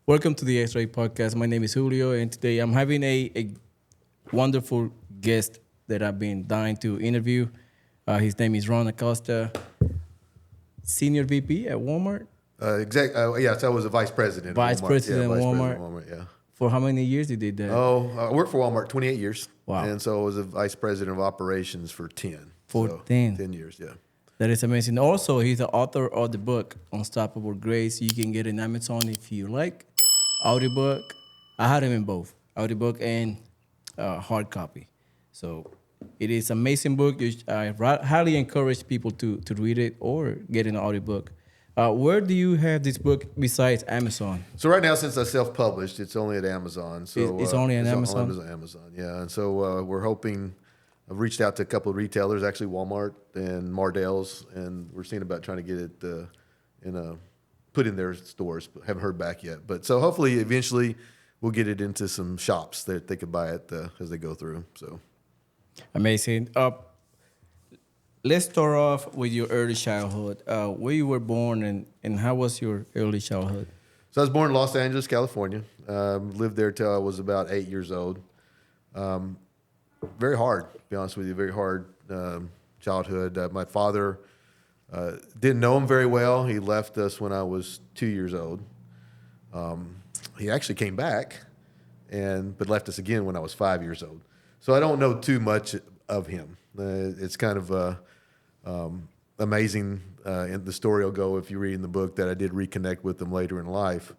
Welcome to the XRAY podcast. My name is Julio, and today I'm having a wonderful guest that I've been dying to interview. His name is Ron Acosta, Senior VP at Walmart. Yes, I was a vice president. Vice at Walmart. president yeah, at vice Walmart. President at Walmart. Yeah. For how many years you did that? Oh, I worked for Walmart 28 years. Wow. And so I was a vice president of operations for 10. For so 10. 10 years, yeah. That is amazing. Also, he's the author of the book, Unstoppable Grace. You can get it on Amazon if you like. Audiobook. I had him in both, audiobook and hard copy. So it is an amazing book. I highly encourage people to read it or get an audiobook. Where do you have this book besides Amazon? So right now, since I self-published, it's only at Amazon. So It's only on Amazon? It's on Amazon, yeah. And so we're hoping, I've reached out to a couple of retailers, actually Walmart and Mardell's, and we're seeing about trying to get it put in their stores. But haven't heard back yet. But so hopefully, eventually, we'll get it into some shops that they could buy it as they go through. So Amazing. Let's start off with your early childhood. Where you were born and how was your early childhood? So I was born in Los Angeles, California. Lived there till I was about 8 years old. Very hard, to be honest with you, very hard childhood. My father didn't know him very well. He left us when I was 2 years old. He actually came back, but left us again when I was 5 years old. So I don't know too much of him. It's kind of amazing, and the story will go if you read in the book that I did reconnect with him later in life.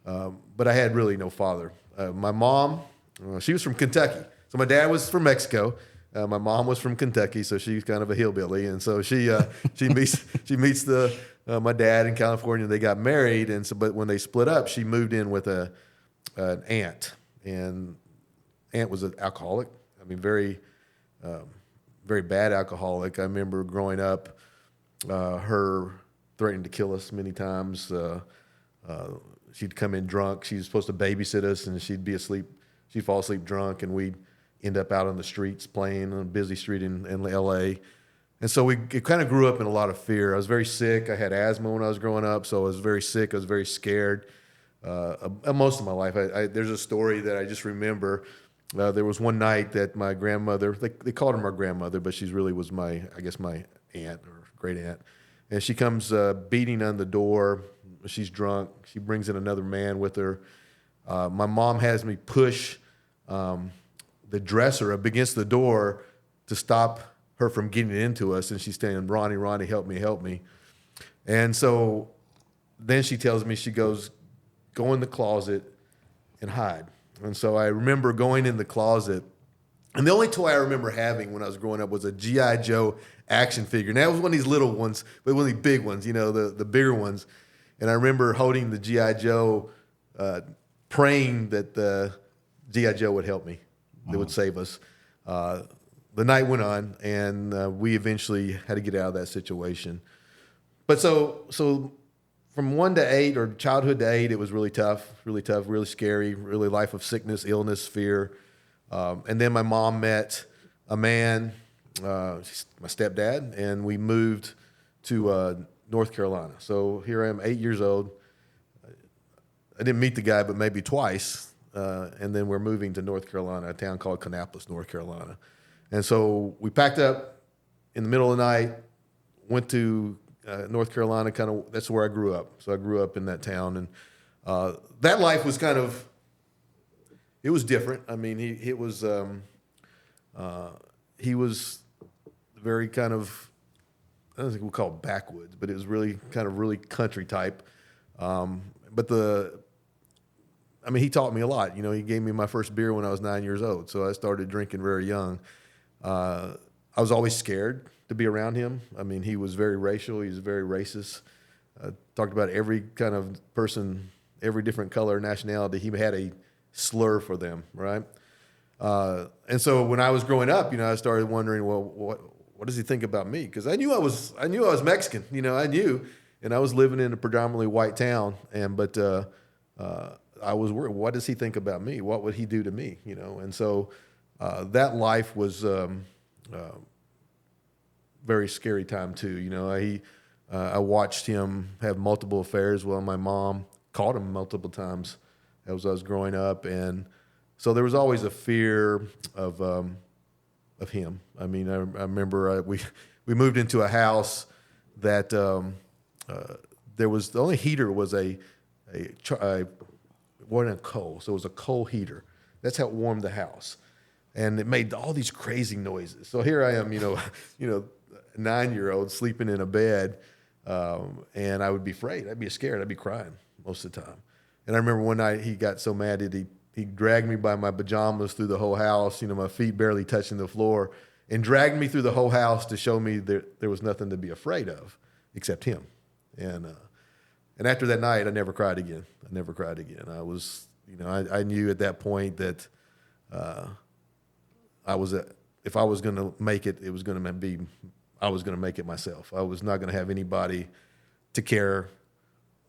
But I had really no father. My mom, she was from Kentucky. So my dad was from Mexico. My mom was from Kentucky, so she's kind of a hillbilly. And so she meets my dad in California. They got married, but when they split up, she moved in with an aunt, and aunt was an alcoholic. I mean, very bad alcoholic. I remember growing up, her threatening to kill us many times. She'd come in drunk. She was supposed to babysit us, and she'd be asleep. She'd fall asleep drunk, and we'd end up out on the streets playing on a busy street in L.A. And so it kind of grew up in a lot of fear. I was very sick. I had asthma when I was growing up, so I was very sick. I was very scared most of my life. There's a story that I just remember. There was one night that my grandmother, they called her my grandmother, but she really was my aunt or great aunt. And she comes beating on the door. She's drunk. She brings in another man with her. My mom has me push the dresser up against the door to stop her from getting into us. And she's saying, Ronnie, help me. And so then she tells me, she goes, go in the closet and hide. And so I remember going in the closet, and the only toy I remember having when I was growing up was a G.I. Joe action figure. And that was one of these little ones, but one of these big ones, the bigger ones. And I remember holding the G.I. Joe, praying that the G.I. Joe would help me, that would save us. The night went on, and we eventually had to get out of that situation. But so from 1 to 8, or childhood to 8, it was really tough, really scary, really life of sickness, illness, fear. And then my mom met a man, my stepdad, and we moved to North Carolina. So here I am, 8 years old. I didn't meet the guy, but maybe twice. And then we're moving to North Carolina, a town called Kannapolis, North Carolina. And so we packed up in the middle of the night, went to North Carolina, that's where I grew up. So I grew up in that town, and that life was it was different. I mean, he was very kind of, I don't think we'll call it backwoods, but it was really country type. But he taught me a lot. He gave me my first beer when I was 9 years old. So I started drinking very young. I was always scared to be around him. I mean, he was very racial. He was very racist. Talked about every kind of person, every different color, nationality. He had a slur for them, right? And so when I was growing up, I started wondering, well, what does he think about me? Because I knew I was Mexican. I knew, and I was living in a predominantly white town. But I was worried, what does he think about me? What would he do to me? And so that life was very scary time too. I watched him have multiple affairs with my mom, caught him multiple times as I was growing up, and so there was always a fear of him. I mean, I remember we moved into a house that there was the only heater was wasn't a coal, so it was a coal heater. That's how it warmed the house, and it made all these crazy noises. So here I am, a 9-year-old sleeping in a bed, and I would be afraid. I'd be scared. I'd be crying most of the time. And I remember one night he got so mad that he dragged me by my pajamas through the whole house, my feet barely touching the floor, and dragged me through the whole house to show me that there was nothing to be afraid of except him. And after that night, I never cried again. I was, I knew at that point that if I was going to make it, I was going to make it myself. I was not going to have anybody to care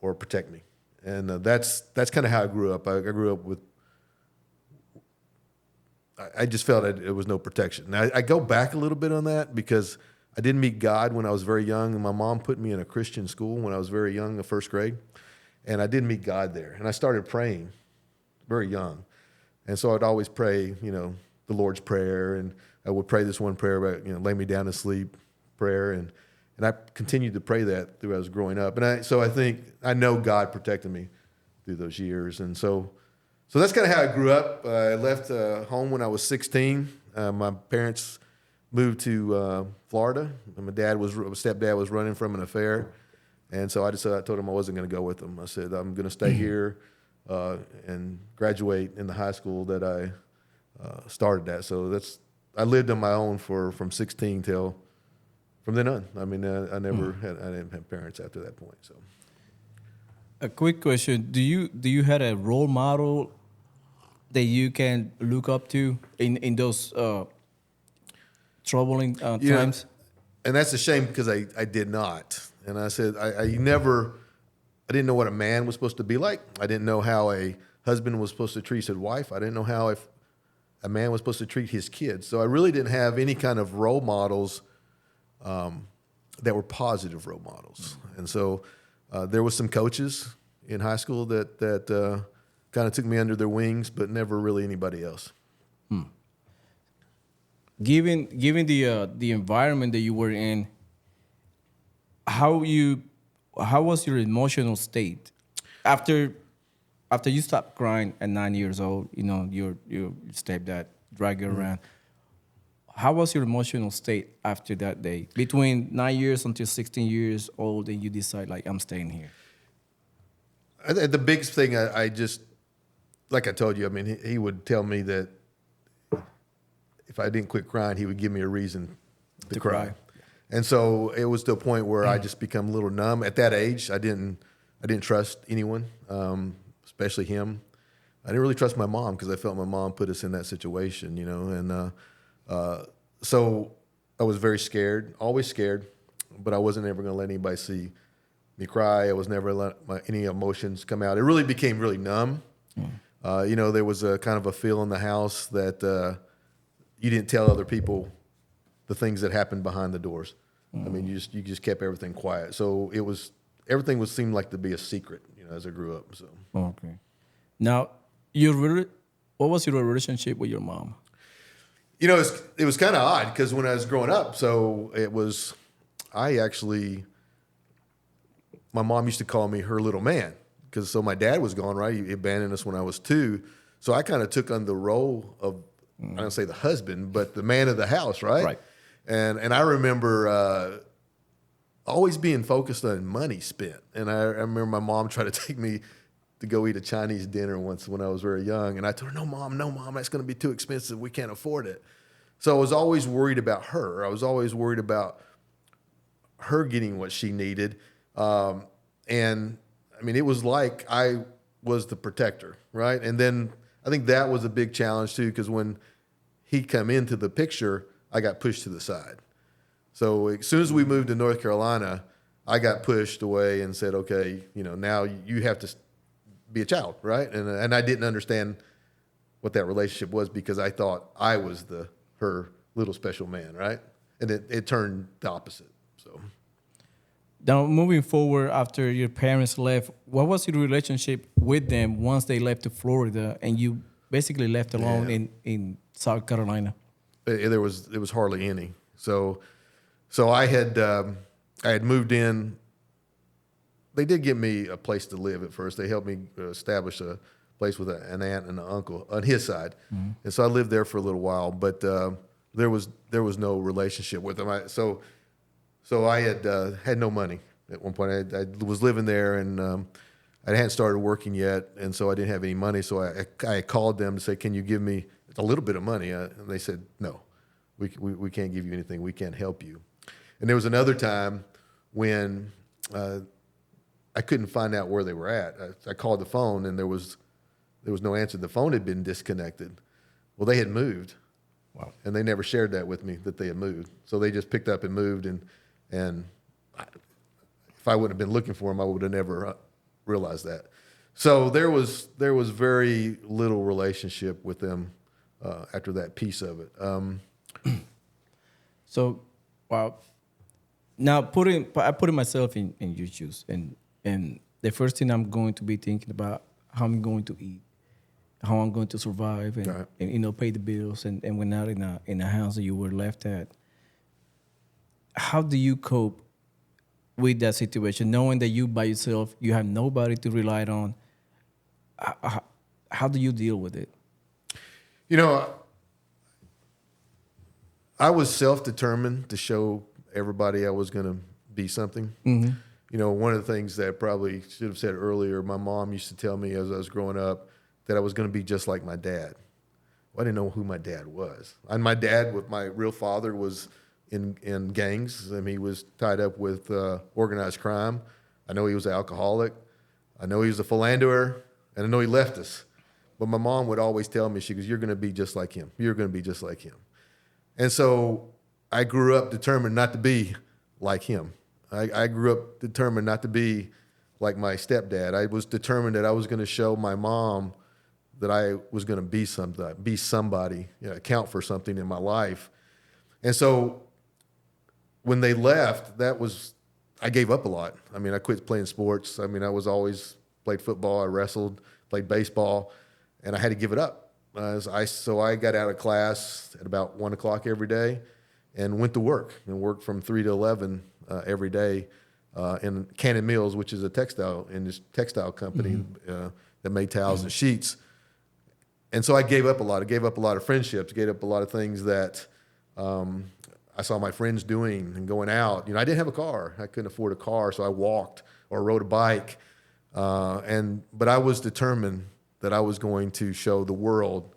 or protect me. And that's kind of how I grew up. I grew up with, I just felt that there was no protection. Now, I go back a little bit on that because I didn't meet God when I was very young, and my mom put me in a Christian school when I was very young, the first grade, and I didn't meet God there. And I started praying very young, and so I'd always pray, the Lord's Prayer, and I would pray this one prayer about, lay me down to sleep prayer, and I continued to pray that through I was growing up, and so I think I know God protected me through those years, and so that's kind of how I grew up. I left home when I was 16. My parents moved to Florida. And my stepdad was running from an affair. And so I told him I wasn't going to go with him. I said, I'm going to stay here and graduate in the high school that I started at. So I lived on my own from 16 till from then on. I mean, I didn't have parents after that point. So, a quick question: Do you had a role model that you can look up to in those troubling times? And that's a shame because I did not. And I said I didn't know what a man was supposed to be like. I didn't know how a husband was supposed to treat his wife. I didn't know how a man was supposed to treat his kids. So I really didn't have any kind of role models that were positive role models. And so there was some coaches in high school that kind of took me under their wings, but never really anybody else. Given the environment that you were in, how was your emotional state after you stopped crying at 9 years old? Your stepdad dragged you around. How was your emotional state after that day, between 9 years until 16 years old, and you decide I'm staying here? The biggest thing I just, like I told you, I mean, he would tell me that if I didn't quit crying, he would give me a reason to cry. And so it was to a point where I just become a little numb. At that age, I didn't trust anyone, especially him. I didn't really trust my mom because I felt my mom put us in that situation, and so I was very scared, always scared, but I wasn't ever going to let anybody see me cry. I was never let any emotions come out. It really became really numb. There was a kind of a feel in the house that you didn't tell other people the things that happened behind the doors. I mean, you just kept everything quiet. So everything seemed like to be a secret, as I grew up. So okay. Now, what was your relationship with your mom? It was kind of odd because when I was growing up, my mom used to call me her little man because my dad was gone, right? He abandoned us when I was 2. So I kind of took on the role of, I don't say the husband, but the man of the house, right? Right. And I remember always being focused on money spent. And I remember my mom tried to take me to go eat a Chinese dinner once when I was very young. And I told her, no, mom, that's going to be too expensive. We can't afford it. So I was always worried about her. I was always worried about her getting what she needed. And I mean, it was like I was the protector, right? And then I think that was a big challenge too, because when he come into the picture, I got pushed to the side. So as soon as we moved to North Carolina, I got pushed away and said, okay, now you have to be a child, right? And I didn't understand what that relationship was because I thought I was her little special man, right? And it turned the opposite. So Now, moving forward, after your parents left, what was your relationship with them once they left to Florida and you basically left alone Yeah. in South Carolina? There was hardly any. So I had moved in. They did give me a place to live at first. They helped me establish a place with an aunt and an uncle on his side, and so I lived there for a little while. But there was no relationship with them. So I had no money at one point. I was living there, and I hadn't started working yet, and so I didn't have any money. So I called them to say, "Can you give me a little bit of money?" And they said, "No, we can't give you anything. We can't help you." And there was another time when I couldn't find out where they were at. I called the phone, and there was no answer. The phone had been disconnected. Well, they had moved. Wow. And they never shared that with me, that they had moved. So they just picked up and moved, and if I wouldn't have been looking for them, I would have never realized that. So there was very little relationship with them after that piece of it. So, wow. Now, I putting myself in your shoes, and the first thing I'm going to be thinking about how I'm going to eat, how I'm going to survive, and, Right. and pay the bills, and we're not in a house that you were left at. How do you cope with that situation, knowing that you by yourself, you have nobody to rely on? How do you deal with it? You know, I was self-determined to show everybody I was going to be something. Mm-hmm. You know, one of the things that I probably should have said earlier, my mom used to tell me as I was growing up that I was going to be just like my dad. Well, I didn't know who my dad was. And my dad, with my real father, was in gangs. I mean, he was tied up with organized crime. I know he was an alcoholic. I know he was a philanderer. And I know he left us. But my mom would always tell me, she goes, "You're going to be just like him. You're going to be just like him." And so I grew up determined not to be like him. I grew up determined not to be like my stepdad. I was determined that I was going to show my mom that I was going to be somebody, you know, account for something in my life. And so when they left, I gave up a lot. I mean, I quit playing sports. I mean, I was always played football, I wrestled, played baseball, and I had to give it up. So I got out of class at about 1 o'clock every day and went to work and worked from 3 to 11 every day in Cannon Mills, which is a textile company that made towels and sheets. And so I gave up a lot. I gave up a lot of friendships, gave up a lot of things that I saw my friends doing and going out. You know, I didn't have a car. I couldn't afford a car, so I walked or rode a bike. But I was determined that I was going to show the world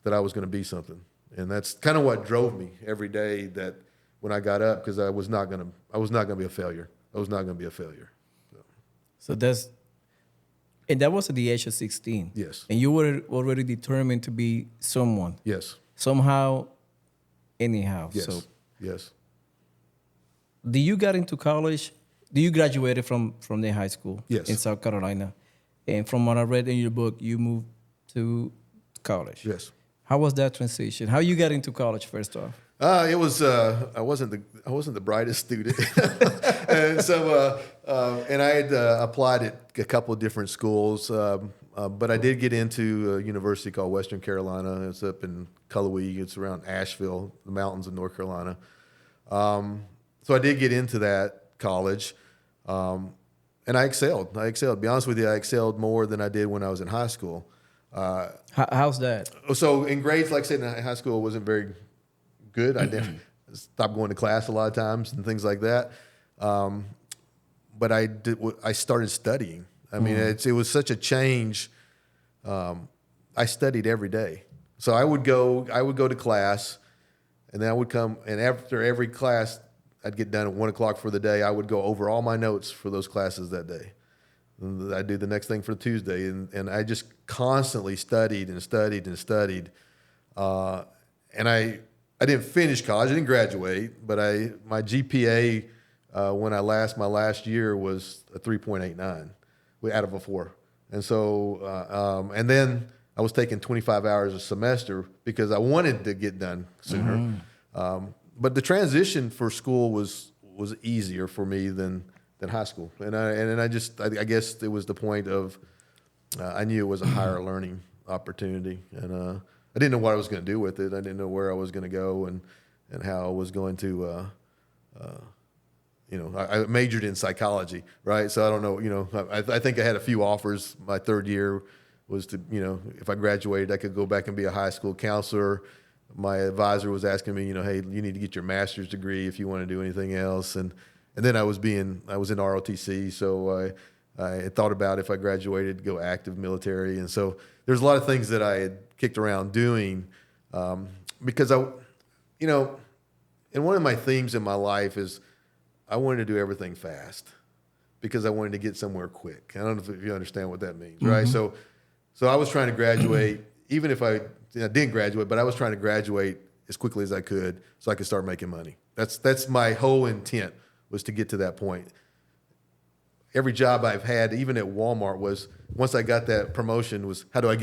that I was going to be something. And that's kind of what drove me every day, that when I got up, because I was not going to be a failure. I was not going to be a failure. So that was at the age of 16. Yes. And you were already determined to be someone. Yes. Somehow, anyhow. Yes. So Yes. do you got into college? Do you graduated from the high school Yes. in South Carolina? And from what I read in your book, you moved to college. Yes. How was that transition? How you got into college first off? It was I wasn't the brightest student, and so and I had applied at a couple of different schools, but I did get into a university called Western Carolina. It's up in Cullowhee. It's around Asheville, the mountains of North Carolina. So I did get into that college, and I excelled. To be honest with you, I excelled more than I did when I was in high school. How's that? So in grades, like I said, in high school, I wasn't very good. I stopped going to class a lot of times and things like that. But I started studying. I mean, it was such a change. I studied every day. So I would go to class, and then I would come, and after every class, I'd get done at 1 o'clock for the day. I would go over all my notes for those classes that day. And I'd do the next thing for Tuesday, and I just constantly studied and studied and studied. And I didn't finish college. I didn't graduate, but my GPA when my last year was a 3.89 out of a 4. And so and then I was taking 25 hours a semester because I wanted to get done sooner. But the transition for school was easier for me than than high school. And I guess it was the point of I knew it was a higher learning opportunity, and I didn't know what I was going to do with it. I didn't know where I was going to go and how I was going to. I majored in psychology, right? So I don't know. I think I had a few offers. My third year was to, if I graduated, I could go back and be a high school counselor. My advisor was asking me, hey, you need to get your master's degree if you want to do anything else. And then I was in ROTC, so I had thought about if I graduated, go active military. And so there's a lot of things that I had kicked around doing because and one of my themes in my life is I wanted to do everything fast because I wanted to get somewhere quick. I don't know if you understand what that means, right? So I was trying to graduate, even if I didn't graduate, but I was trying to graduate as quickly as I could so I could start making money. That's my whole intent, was to get to that point. Every job I've had, even at Walmart, was once I got that promotion was how do I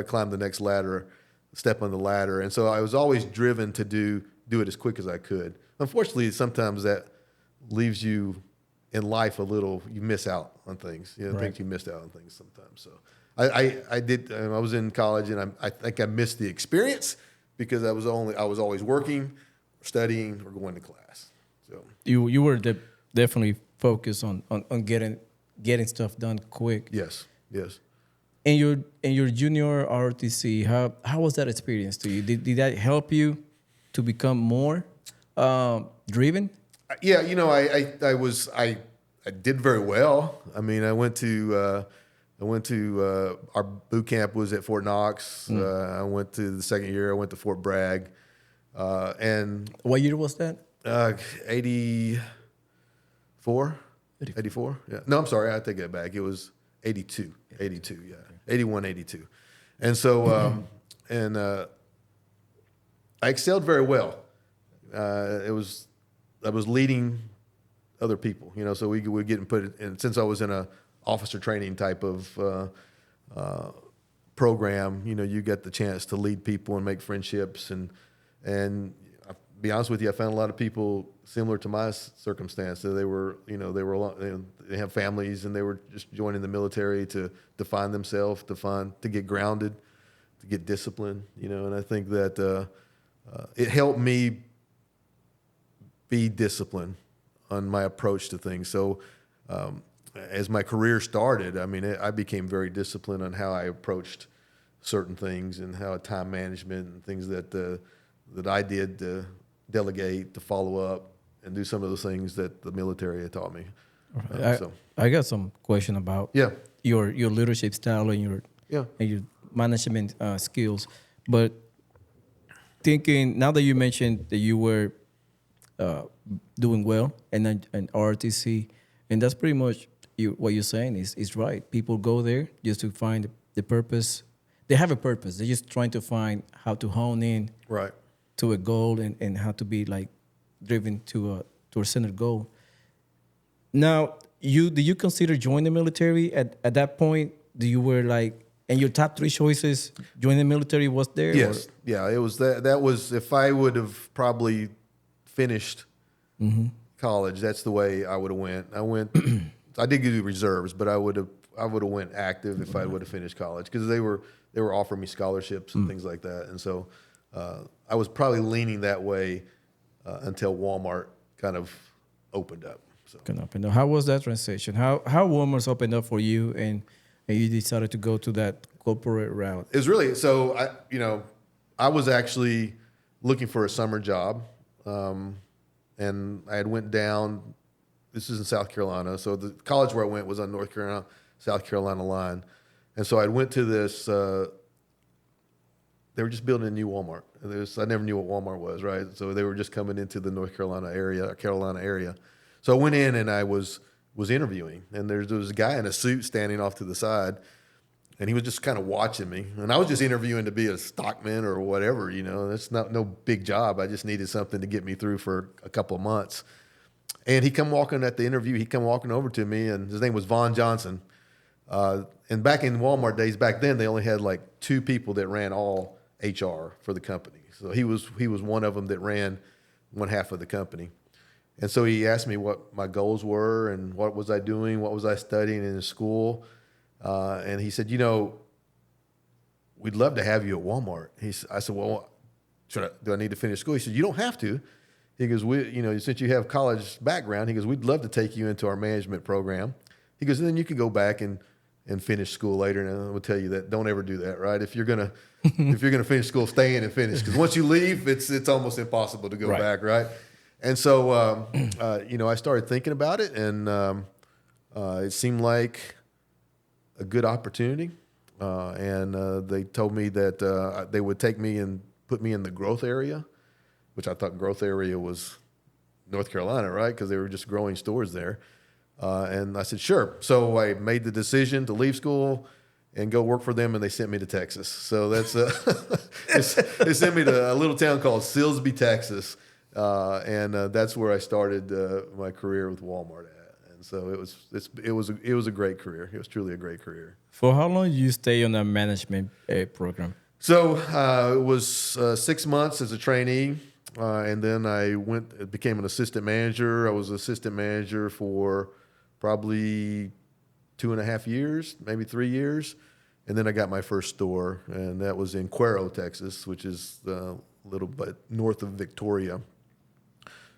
climb the next ladder, step on the ladder. And so I was always driven to do it as quick as I could. Unfortunately, sometimes that leaves you in life you miss out on things. Right. Think you missed out on things sometimes. So I did. I was in college, and I think I missed the experience because I was always working, studying, or going to class. So you were definitely focused on getting stuff done quick. yes. In your junior ROTC, how was that experience to you? Did that help you to become more driven? Yeah, I did very well. I mean, I went to our boot camp was at Fort Knox. I went to the second year. I went to Fort Bragg, and What year was that? 84. Yeah. No, I'm sorry. I take that back. It was 82. 82. Yeah. 81, 82. And so, I excelled very well. I was leading other people, so we were getting put in, since I was in a officer training type of program, you get the chance to lead people and make friendships. And I'll be honest with you, I found a lot of people similar to my circumstance. So they have families, and they were just joining the military to find themselves, to get grounded, to get disciplined, and I think that it helped me be disciplined on my approach to things. So as my career started, I became very disciplined on how I approached certain things and how time management and things that I did to delegate, to follow up, and do some of those things that the military had taught me. I got some question about your leadership style and your management skills, but thinking now that you mentioned that you were doing well and RTC, and that's pretty much what you're saying is right. People go there just to find the purpose. They have a purpose. They're just trying to find how to hone in to a goal and how to be like driven to a centered goal. Now, did you consider joining the military at that point? You were like, and your top 3 choices, joining the military was there? Yes. Yeah, it was that was, if I would have probably finished college, that's the way I would have went. I did do reserves, but I would have went active if I would have finished college, because they were offering me scholarships and things like that. And so I was probably leaning that way until Walmart kind of opened up. So. How was that transition? How Walmart's opened up for you and you decided to go to that corporate route? It was really, so I was actually looking for a summer job, and I had went down. This is in South Carolina, so the college where I went was on North Carolina, South Carolina line, and so I went to this. They were just building a new Walmart. I never knew what Walmart was, right? So they were just coming into the North Carolina area. So I went in and I was interviewing, and there was a guy in a suit standing off to the side, and he was just kind of watching me. And I was just interviewing to be a stockman or whatever, That's no big job. I just needed something to get me through for a couple of months. And he come walking at the interview. He come walking over to me, and his name was Vaughn Johnson. And back in Walmart days, back then they only had like 2 people that ran all HR for the company. So he was one of them that ran one half of the company. And so he asked me what my goals were and what was I doing, what was I studying in school. And he said, we'd love to have you at Walmart. I said, well, do I need to finish school? He said, you don't have to. He goes, since you have college background, he goes, we'd love to take you into our management program. He goes, and then you can go back and finish school later. And I will tell you that don't ever do that, right? If you're gonna finish school, stay in and finish, because once you leave, it's almost impossible to go back, right? And so I started thinking about it, and it seemed like a good opportunity. And they told me that they would take me and put me in the growth area, which I thought growth area was North Carolina, right? Because they were just growing stores there. And I said, sure. So I made the decision to leave school and go work for them, and they sent me to Texas. So that's they sent me to a little town called Silsbee, Texas, and that's where I started my career with Walmart at. And so it was a great career. It was truly a great career. For how long did you stay on that management program? So it was 6 months as a trainee, and then I became an assistant manager. I was assistant manager for probably 2.5 years, maybe 3 years. And then I got my first store, and that was in Cuero, Texas, which is a little bit north of Victoria.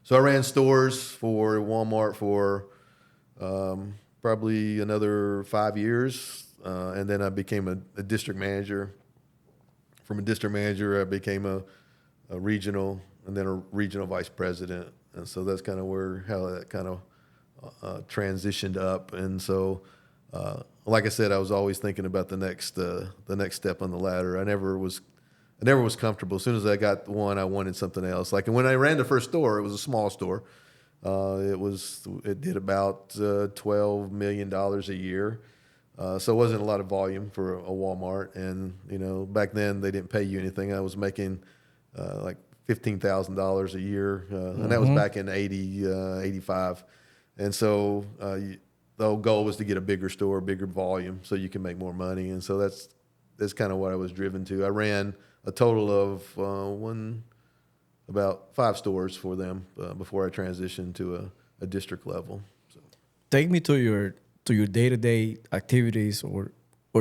So I ran stores for Walmart for probably another 5 years, and then I became a district manager. From a district manager, I became a regional, and then a regional vice president. And so that's kind of how that kind of transitioned up. And so, like I said, I was always thinking about the next step on the ladder. I never was comfortable. As soon as I got one, I wanted something else. Like when I ran the first store, it was a small store. It did about $12 million a year. So it wasn't a lot of volume for a Walmart. And, back then they didn't pay you anything. I was making like $15,000 a year. And that was back in 85. And so the whole goal was to get a bigger store, bigger volume, so you can make more money. And so that's kind of what I was driven to. I ran a total of about 5 stores for them before I transitioned to a district level. So. Take me to your day-to-day activities or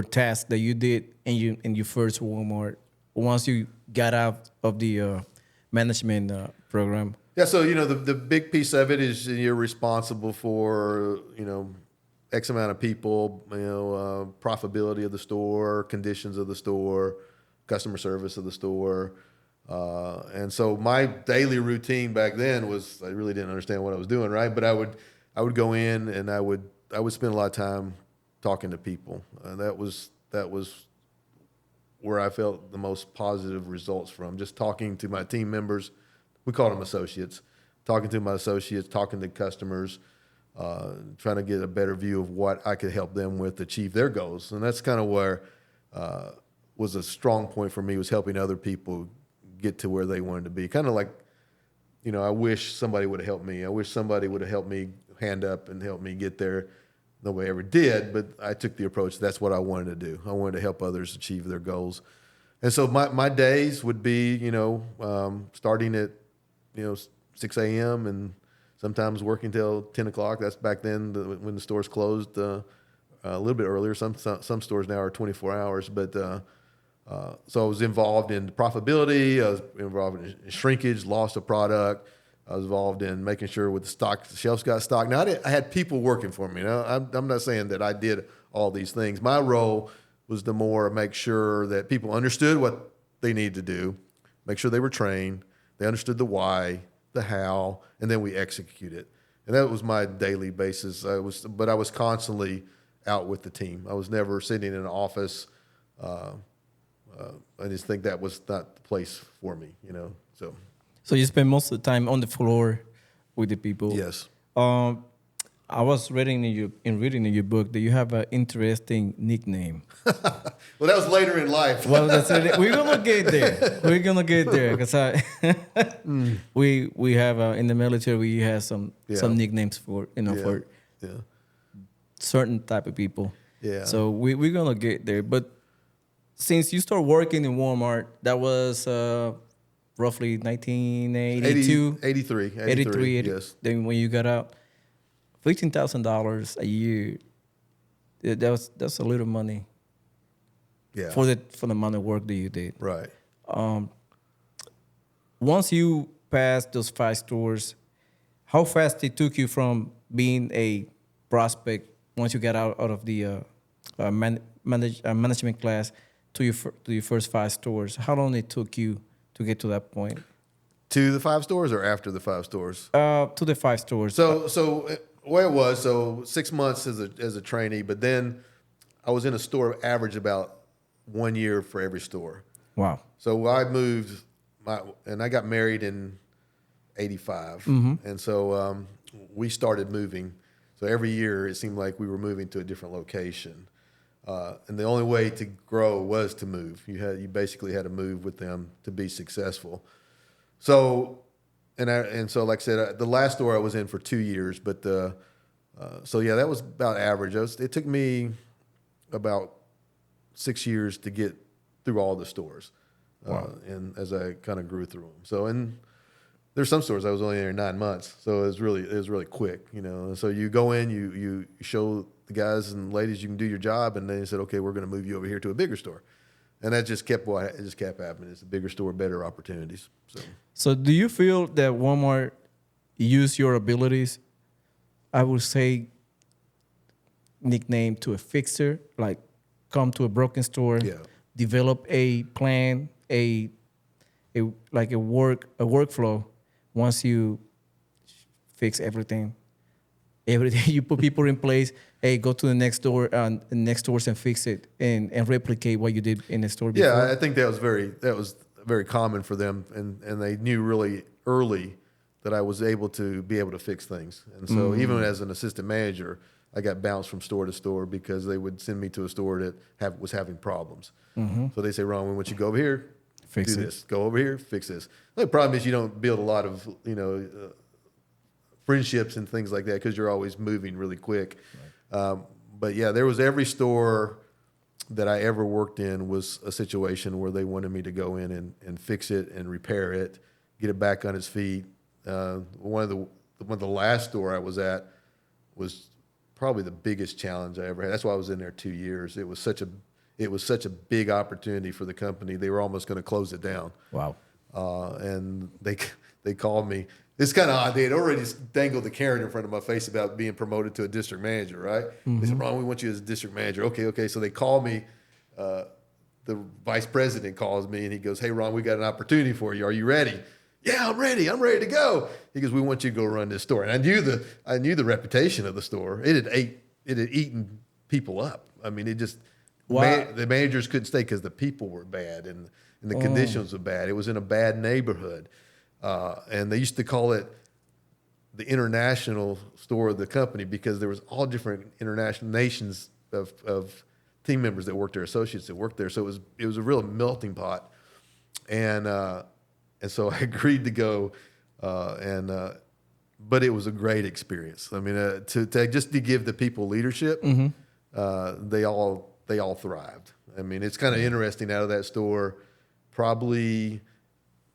tasks that you did in your first Walmart once you got out of the management program. Yeah, so the big piece of it is you're responsible for X amount of people, profitability of the store, conditions of the store, customer service of the store. And so my daily routine back then was, I really didn't understand what I was doing, right? But I would go in and I would spend a lot of time talking to people. That was where I felt the most positive results from, just talking to my team members. We called them associates. Talking to my associates, talking to customers, trying to get a better view of what I could help them with, achieve their goals. And that's kind of where was a strong point for me, was helping other people get to where they wanted to be. Kind of like, I wish somebody would have helped me. I wish somebody would have helped me hand up and help me get there. Nobody ever did, but I took the approach. That's what I wanted to do. I wanted to help others achieve their goals. And so my days would be, starting at, 6 a.m. and sometimes working till 10 o'clock. That's back then when the stores closed a little bit earlier. Some stores now are 24 hours. But so I was involved in profitability. I was involved in shrinkage, loss of product. I was involved in making sure with the shelves got stocked. Now, I had people working for me. I'm not saying that I did all these things. My role was to more make sure that people understood what they needed to do, make sure they were trained, they understood the why, the how, and then we execute it. And that was my daily basis. But I was constantly out with the team. I was never sitting in an office. I just think that was not the place for me, So you spend most of the time on the floor with the people. Yes. I was reading in your book that you have an interesting nickname. Well, that was later in life. Well, we're gonna get there. We're gonna get there because we have in the military we have some nicknames for for certain type of people. Yeah. So we're gonna get there. But since you start working in Walmart, that was roughly 1982, 83, yes. Then when you got out, $15,000 a year. That's a little money Yeah. for the amount of work that you did. Right. Once you passed those 5 stores, how fast it took you from being a prospect once you got out of the management class to your first 5 stores? How long it took you to get to that point? To the 5 stores or after the 5 stores? To the 5 stores. So where it was, 6 months as a trainee, but then I was in a store average about 1 year for every store. Wow. So I moved and I got married in 85. And so we started moving. So every year it seemed like we were moving to a different location. And the only way to grow was to move. You basically had to move with them to be successful. So so like I said, the last store I was in for 2 years, but so yeah, that was about average. It took me about 6 years to get through all the stores. Wow. And as I kind of grew through them. So, and there's some stores I was only there 9 months. So it was really quick, you know. So you go in, you show the guys and ladies you can do your job, and then they said, okay, we're going to move you over here to a bigger store. And that just kept happening. It's a bigger store, better opportunities. So do you feel that Walmart use your abilities, I would say, nickname to a fixer, like come to a broken store, develop a plan, a workflow. Once you fix everything you put people in place. Hey, go to the next door and next doors and fix it and replicate what you did in the store before. Yeah, I think that was very common for them, and they knew really early that I was able to fix things. And so even as an assistant manager, I got bounced from store to store because they would send me to a store that was having problems. So they say, Ron, we want you to go over here, Fix do it. this. Go over here, fix this. The problem is you don't build a lot of friendships and things like that because you're always moving really quick. Right. But yeah, there was every store that I ever worked in was a situation where they wanted me to go in and fix it and repair it, get it back on its feet. One of the last store I was at was probably the biggest challenge I ever had. That's why I was in there 2 years. It was such a big opportunity for the company. They were almost going to close it down. Wow. And they called me. It's kind of odd. They had already dangled the carrot in front of my face about being promoted to a district manager, right? They said, Ron, we want you as a district manager. Okay. So they call me. The vice president calls me, and he goes, hey, Ron, we got an opportunity for you. Are you ready? Yeah, I'm ready. I'm ready to go. He goes, we want you to go run this store. And I knew the reputation of the store. It had eaten people up. I mean, it just the managers couldn't stay because the people were bad and the conditions were bad. It was in a bad neighborhood. And they used to call it the international store of the company because there was all different international nations of team members that worked there, associates that worked there. So it was a real melting pot. And so I agreed to go, but it was a great experience. I mean, to give the people leadership, they all thrived. I mean, it's kind of interesting. Out of that store, probably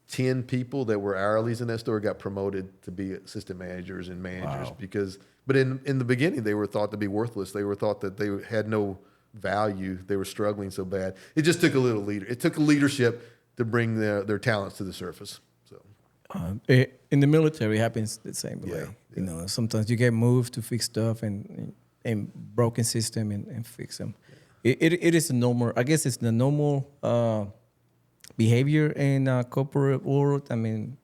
10 people that were hourlies in that store got promoted to be assistant managers and managers. Wow. But in the beginning, they were thought to be worthless. They were thought that they had no value. They were struggling so bad. It just took it took leadership to bring their talents to the surface. So, in the military, it happens the same way. Yeah. You know, sometimes you get moved to fix stuff and broken system and fix them. Yeah. It is a normal. I guess it's the normal behavior in corporate world. I mean,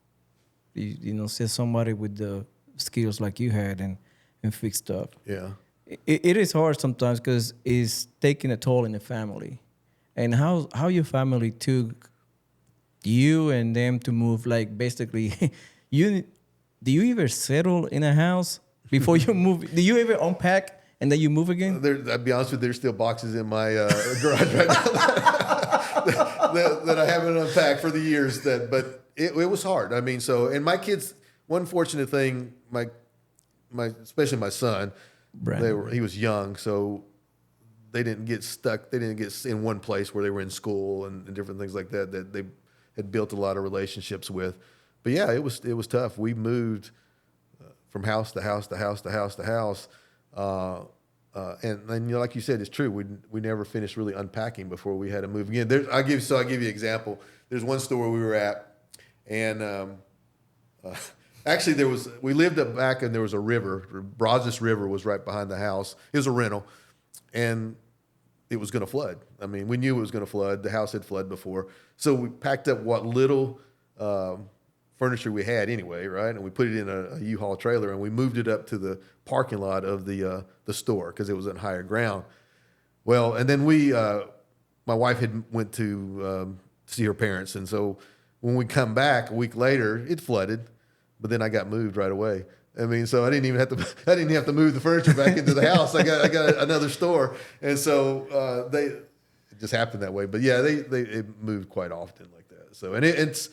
see somebody with the skills like you had and fix stuff. Yeah. It is hard sometimes because it's taking a toll in the family, and how your family took you and them to move. Like basically, do you ever settle in a house before you move? Do you ever unpack and then you move again? I'll be honest with you, there's still boxes in my garage right now that I haven't unpacked for the years. But it was hard. I mean, and my kids. One fortunate thing, especially my son. He was young, so they didn't get stuck. They didn't get in one place where they were in school and different things like that. That they had built a lot of relationships with. But yeah, it was tough. We moved from house to house to house to house to house. And like you said, it's true. We never finished really unpacking before we had to move again. I'll give you an example. There's one store we were at, and actually we lived up back, and there was a river. Brazos River was right behind the house. It was a rental, and it was going to flood. I mean, we knew it was going to flood. The house had flooded before, so we packed up what little furniture we had anyway, right? And we put it in a U-Haul trailer, and we moved it up to the parking lot of the store because it was on higher ground. Well, and then my wife had went to see her parents, and so when we come back a week later, it flooded, but then I got moved right away. I mean, so I didn't even have to move the furniture back into the house. I got another store, and so it just happened that way. But yeah, they moved quite often like that. So and it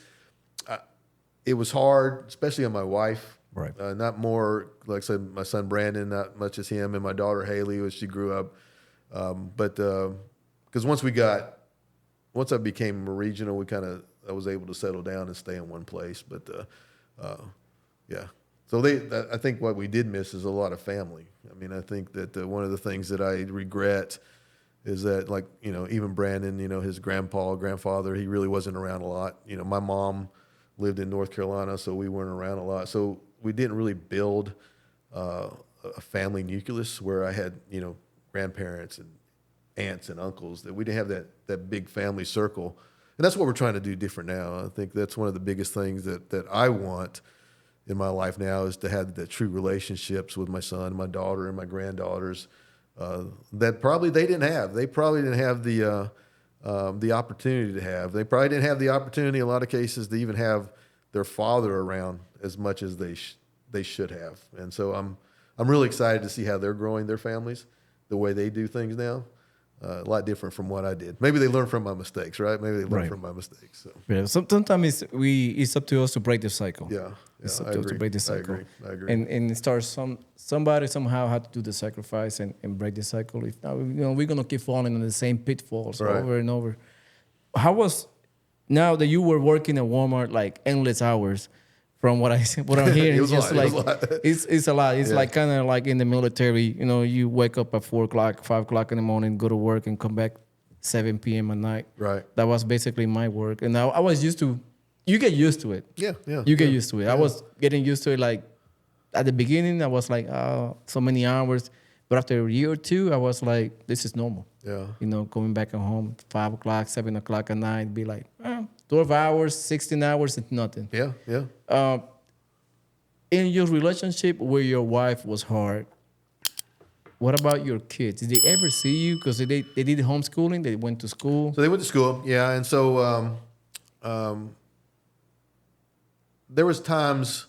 was hard, especially on my wife. Right. Not more, like I said, my son Brandon, not much as him, and my daughter Haley as she grew up. But because once I became regional, I was able to settle down and stay in one place. But yeah. So I think what we did miss is a lot of family. I mean, I think that one of the things that I regret is that, like, even Brandon, his grandfather, he really wasn't around a lot. My mom lived in North Carolina, so we weren't around a lot. So we didn't really build a family nucleus where I had, grandparents and aunts and uncles, that we didn't have that big family circle. And that's what we're trying to do different now. I think that's one of the biggest things that I want in my life now, is to have the true relationships with my son, my daughter, and my granddaughters that probably they didn't have. They probably didn't have the opportunity to have. They probably didn't have the opportunity in a lot of cases to even have their father around as much as they should have. And so I'm really excited to see how they're growing their families, the way they do things now. A lot different from what I did. Maybe they learn from my mistakes, right? Maybe they learn from my mistakes. So. Yeah, sometimes it's up to us to break the cycle. Yeah, it's up to us to break the cycle. I agree. And it starts somebody somehow had to do the sacrifice and break the cycle. If not, we're gonna keep falling in the same pitfalls over and over. How was, now that you were working at Walmart like endless hours? From what I'm hearing, it's just like it's a lot. It's like kind of like in the military. You wake up at 4 o'clock, 5 o'clock in the morning, go to work, and come back 7 p.m. at night. Right. That was basically my work, and I was used to. You get used to it. Yeah. You get used to it. Yeah. I was getting used to it. Like at the beginning, I was like, oh, so many hours. But after a year or two, I was like, this is normal. Yeah. Coming back at home 5 o'clock, 7 o'clock at night, be like, 12 hours, 16 hours, it's nothing. Yeah. In your relationship with your wife was hard. What about your kids? Did they ever see you? Because they did homeschooling. They went to school. So they went to school, yeah. And so there was times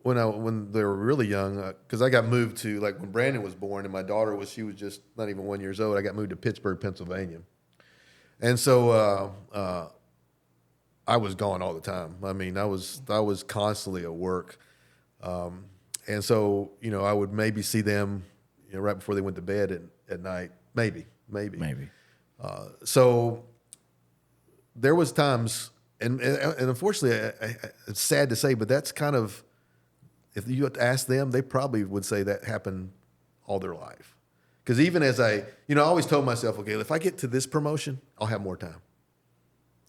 when they were really young, because I got moved to, like, when Brandon was born and my daughter she was just not even 1 year old. I got moved to Pittsburgh, Pennsylvania, and so I was gone all the time. I mean, I was constantly at work, and so I would maybe see them, right before they went to bed at night, maybe. So there was times, and unfortunately, it's sad to say, but that's kind of, if you had to ask them, they probably would say that happened all their life. Because even as I always told myself, okay, if I get to this promotion, I'll have more time.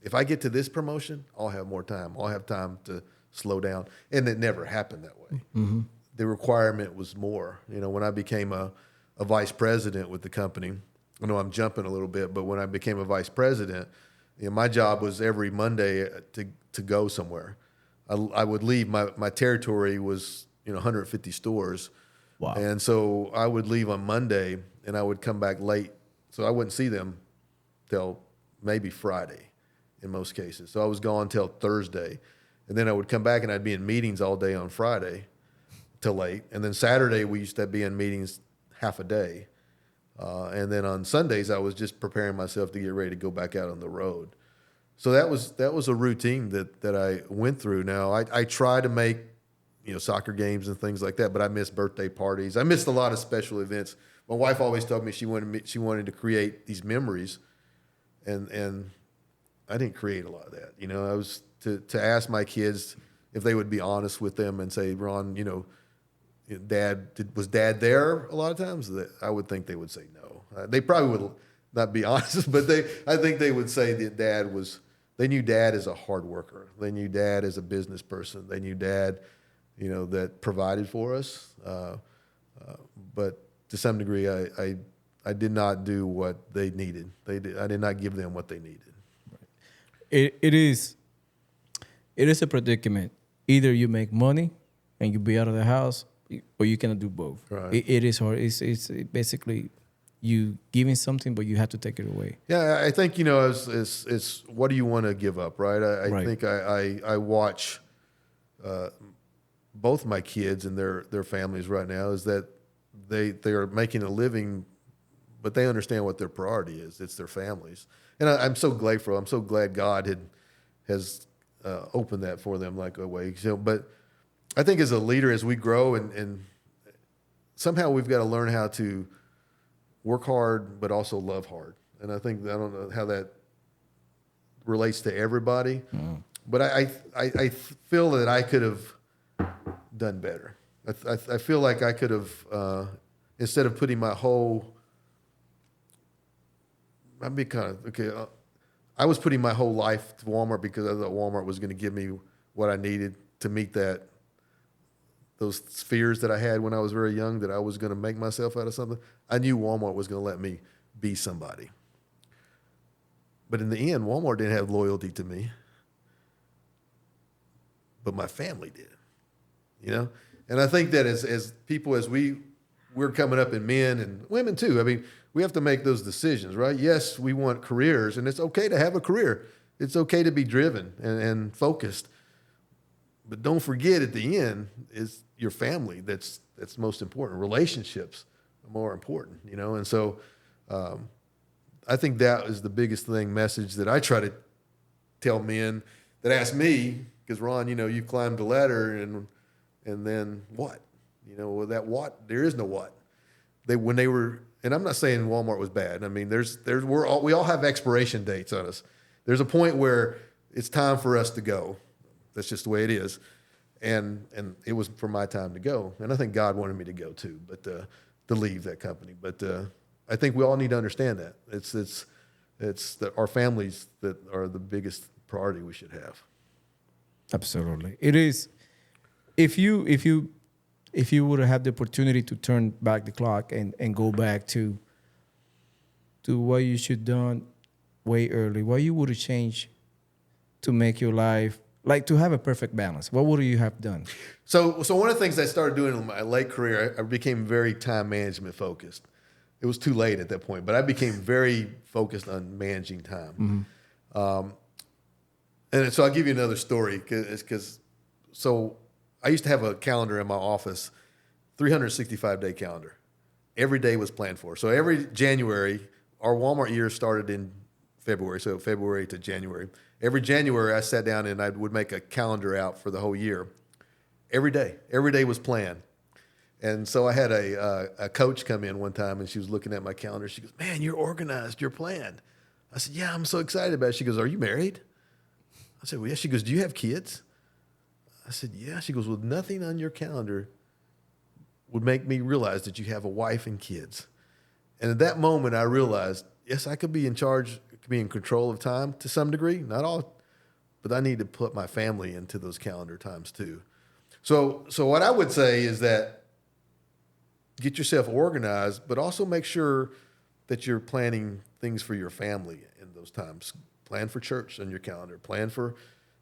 If I get to this promotion, I'll have more time. I'll have time to slow down. And it never happened that way. Mm-hmm. The requirement was more. When I became a vice president with the company, I know I'm jumping a little bit, but when I became a vice president, my job was every Monday to go somewhere. I would leave. My territory was 150 stores. Wow. And so I would leave on Monday, and I would come back late. So I wouldn't see them till maybe Friday in most cases. So I was gone till Thursday. And then I would come back, and I'd be in meetings all day on Friday till late. And then Saturday, we used to be in meetings half a day. And then on Sundays, I was just preparing myself to get ready to go back out on the road. So that was a routine that I went through. Now, I try to make soccer games and things like that, but I missed birthday parties. I missed a lot of special events. My wife always told me she wanted to create these memories, and I didn't create a lot of that. I was to ask my kids if they would be honest with them and say, Ron, was dad there a lot of times? I would think they would say no. They probably would not be honest, but I think they would say that they knew dad as a hard worker. They knew dad as a business person. They knew dad, that provided for us. But to some degree, I did not do what they needed. I did not give them what they needed. It is a predicament. Either you make money and you be out of the house, or you cannot do both. Right. It is hard. It's basically you giving something, but you have to take it away. Yeah, I think it's what do you want to give up, right? I think I watch both my kids and their families right now is that they are making a living, but they understand what their priority is. It's their families, and I'm so grateful. I'm so glad God has opened that for them like a way. But I think as a leader, as we grow and somehow we've got to learn how to work hard, but also love hard. And I don't know how that relates to everybody, but I feel that I could have done better. I feel like I could have, instead of putting my whole, I was putting my whole life to Walmart because I thought Walmart was going to give me what I needed to meet those fears that I had when I was very young, that I was going to make myself out of something. I knew Walmart was going to let me be somebody. But in the end, Walmart didn't have loyalty to me, but my family did, And I think that as people, as we're coming up in men and women too, I mean, we have to make those decisions, right? Yes, we want careers, and it's okay to have a career. It's okay to be driven and focused. But don't forget, at the end, is your family that's most important. Relationships are more important, And so I think that is the biggest message that I try to tell men that ask me, because Ron, you climbed the ladder and then what? That what? There is no what. When they were, and I'm not saying Walmart was bad. I mean, we all have expiration dates on us. There's a point where it's time for us to go. That's just the way it is. And it was for my time to go. And I think God wanted me to go too, but to leave that company. But I think we all need to understand that. It's our families that are the biggest priority we should have. Absolutely. It is. If you would have the opportunity to turn back the clock and go back to what you should done way early, what you would have changed to make your life, like to have a perfect balance, what would you have done? So one of the things I started doing in my late career, I became very time management focused. It was too late at that point, but I became very focused on managing time. Mm-hmm. And so I'll give you another story because I used to have a calendar in my office, 365-day calendar. Every day was planned for. So every January, our Walmart year started in February, so February to January. Every January, I sat down and I would make a calendar out for the whole year. Every day was planned. And so I had a coach come in one time, and she was looking at my calendar. She goes, "Man, you're organized. You're planned." I said, "Yeah, I'm so excited about it." She goes, "Are you married?" I said, "Well, yeah." She goes, "Do you have kids?" I said, "Yeah." She goes, "Well, nothing on your calendar would make me realize that you have a wife and kids." And at that moment, I realized, yes, I could be in charge, could be in control of time to some degree, not all, but I need to put my family into those calendar times too. So what I would say is that get yourself organized, but also make sure that you're planning things for your family in those times. Plan for church on your calendar. Plan for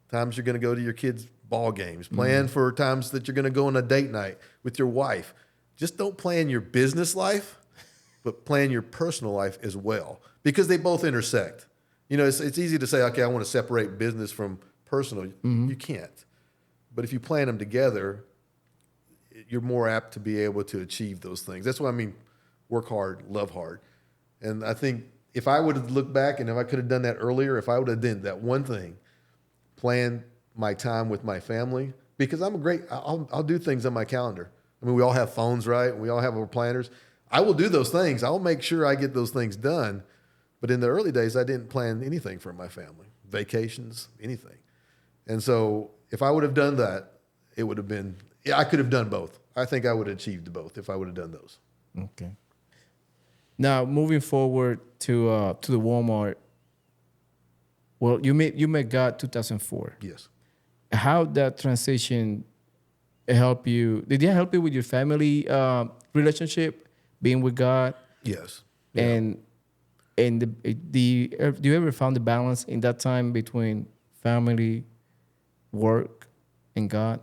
times you're going to go to your kids' ball games. Plan for times that you're going to go on a date night with your wife. Just don't plan your business life, but plan your personal life as well, because they both intersect. It's easy to say, okay, I want to separate business from personal. Mm-hmm. You can't. But if you plan them together, you're more apt to be able to achieve those things. That's why I mean, work hard, love hard. And I think if I would have looked back and if I could have done that earlier, if I would have done that one thing, plan my time with my family, because I'll do things on my calendar. I mean, we all have phones, right? We all have our planners. I will do those things. I'll make sure I get those things done, But in the early days, I didn't plan anything for my family, vacations, anything. And so if I would have done that, it would have been, yeah, I could have done both. I think I would have achieved both if I would have done those. Okay. Now moving forward to the Walmart. Well, you met God 2004. Yes. How that transition help you? Did it help you with your family relationship, being with God? Yes. And do you ever found the balance in that time between family, work, and God?